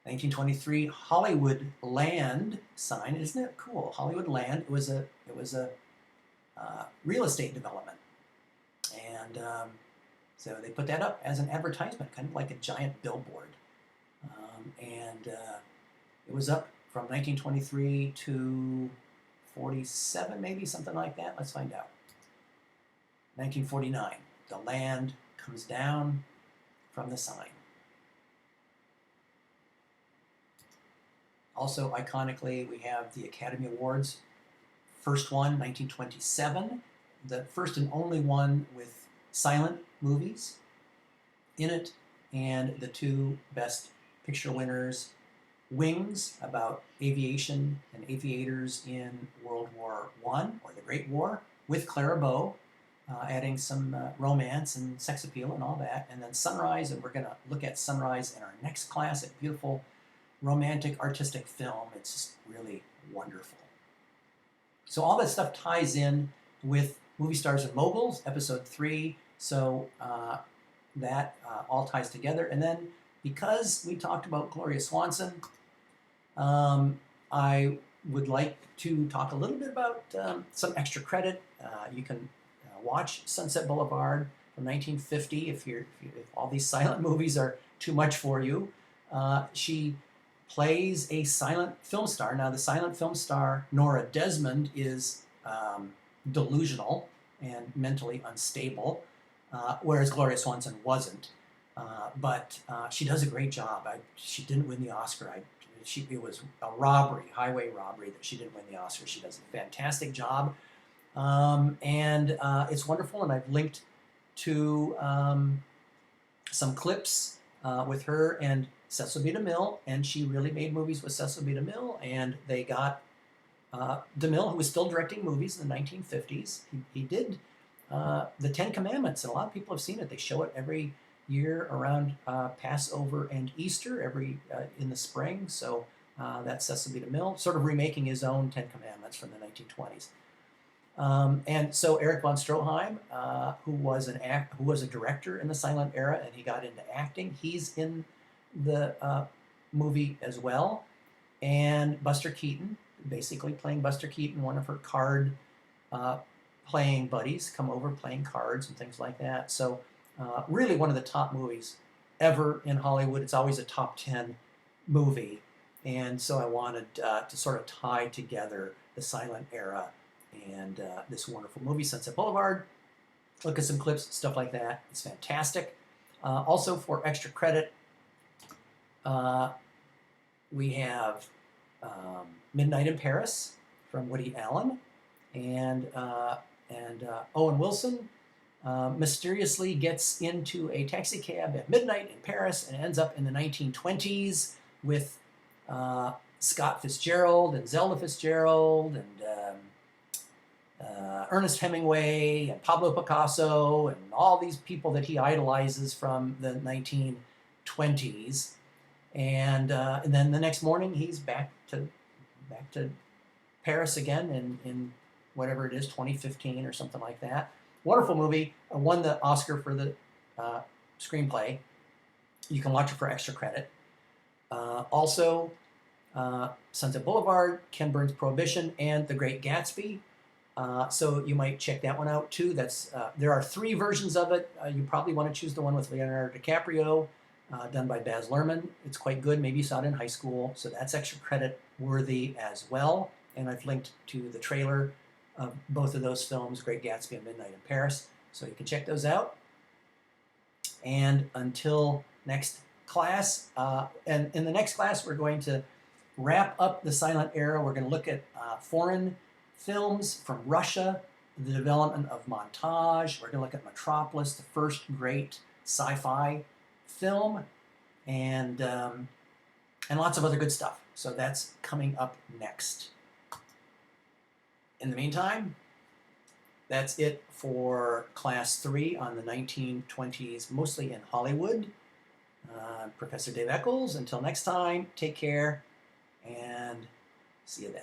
(1923) Hollywood Land sign. Isn't that cool? Hollywood Land. It was a real estate development, and so they put that up as an advertisement, kind of like a giant billboard. It was up from 1923 to 47, maybe, something like that. Let's find out. 1949, the land comes down from the sign. Also, iconically, we have the Academy Awards. First one, 1927, the first and only one with silent movies in it, and the two best picture winners, Wings, about aviation and aviators in World War I, or the Great War, with Clara Bow, adding some romance and sex appeal and all that, and then Sunrise, and we're going to look at Sunrise in our next class, a beautiful romantic artistic film. It's just really wonderful. So all that stuff ties in with Movie Stars and Moguls, episode 3, so that all ties together. And then because we talked about Gloria Swanson, I would like to talk a little bit about some extra credit. You can watch Sunset Boulevard from 1950 if all these silent movies are too much for you. She plays a silent film star. Now, the silent film star, Nora Desmond, is delusional and mentally unstable, whereas Gloria Swanson wasn't. But she does a great job. She didn't win the Oscar. It was a robbery, highway robbery, that she didn't win the Oscar. She does a fantastic job. And it's wonderful, and I've linked to some clips with her and Cecil B. DeMille, and she really made movies with Cecil B. DeMille, and they got DeMille, who was still directing movies in the 1950s. He did the Ten Commandments, and a lot of people have seen it. They show it every year around Passover and Easter, in the spring. So that's Cecil B. DeMille, sort of remaking his own Ten Commandments from the 1920s. And so Erich von Stroheim, who was a director in the silent era, and he got into acting, he's in the movie as well. And Buster Keaton, basically playing Buster Keaton, one of her card playing buddies, come over playing cards and things like that. So really one of the top movies ever in Hollywood. It's always a top 10 movie. And so I wanted to sort of tie together the silent era and this wonderful movie, Sunset Boulevard. Look at some clips, stuff like that. It's fantastic. Also, for extra credit, we have Midnight in Paris from Woody Allen, and Owen Wilson mysteriously gets into a taxi cab at midnight in Paris and ends up in the 1920s with Scott Fitzgerald and Zelda Fitzgerald and Ernest Hemingway and Pablo Picasso and all these people that he idolizes from the 1920s. And then the next morning he's back to Paris again in whatever it is, 2015 or something like that. Wonderful movie. Won the Oscar for the screenplay. You can watch it for extra credit. Also, Sunset Boulevard, Ken Burns' Prohibition, and The Great Gatsby. So you might check that one out too. There are 3 versions of it. You probably want to choose the one with Leonardo DiCaprio, done by Baz Luhrmann. It's quite good. Maybe you saw it in high school, so that's extra credit worthy as well. And I've linked to the trailer of both of those films, Great Gatsby and Midnight in Paris, so you can check those out. And until next class, and in the next class we're going to wrap up the silent era. We're going to look at foreign films from Russia, the development of montage. We're going to look at Metropolis, the first great sci-fi film, and lots of other good stuff. So that's coming up next. In the meantime, that's it for Class 3 on the 1920s, mostly in Hollywood. Professor Dave Eccles, until next time, take care, and see you then.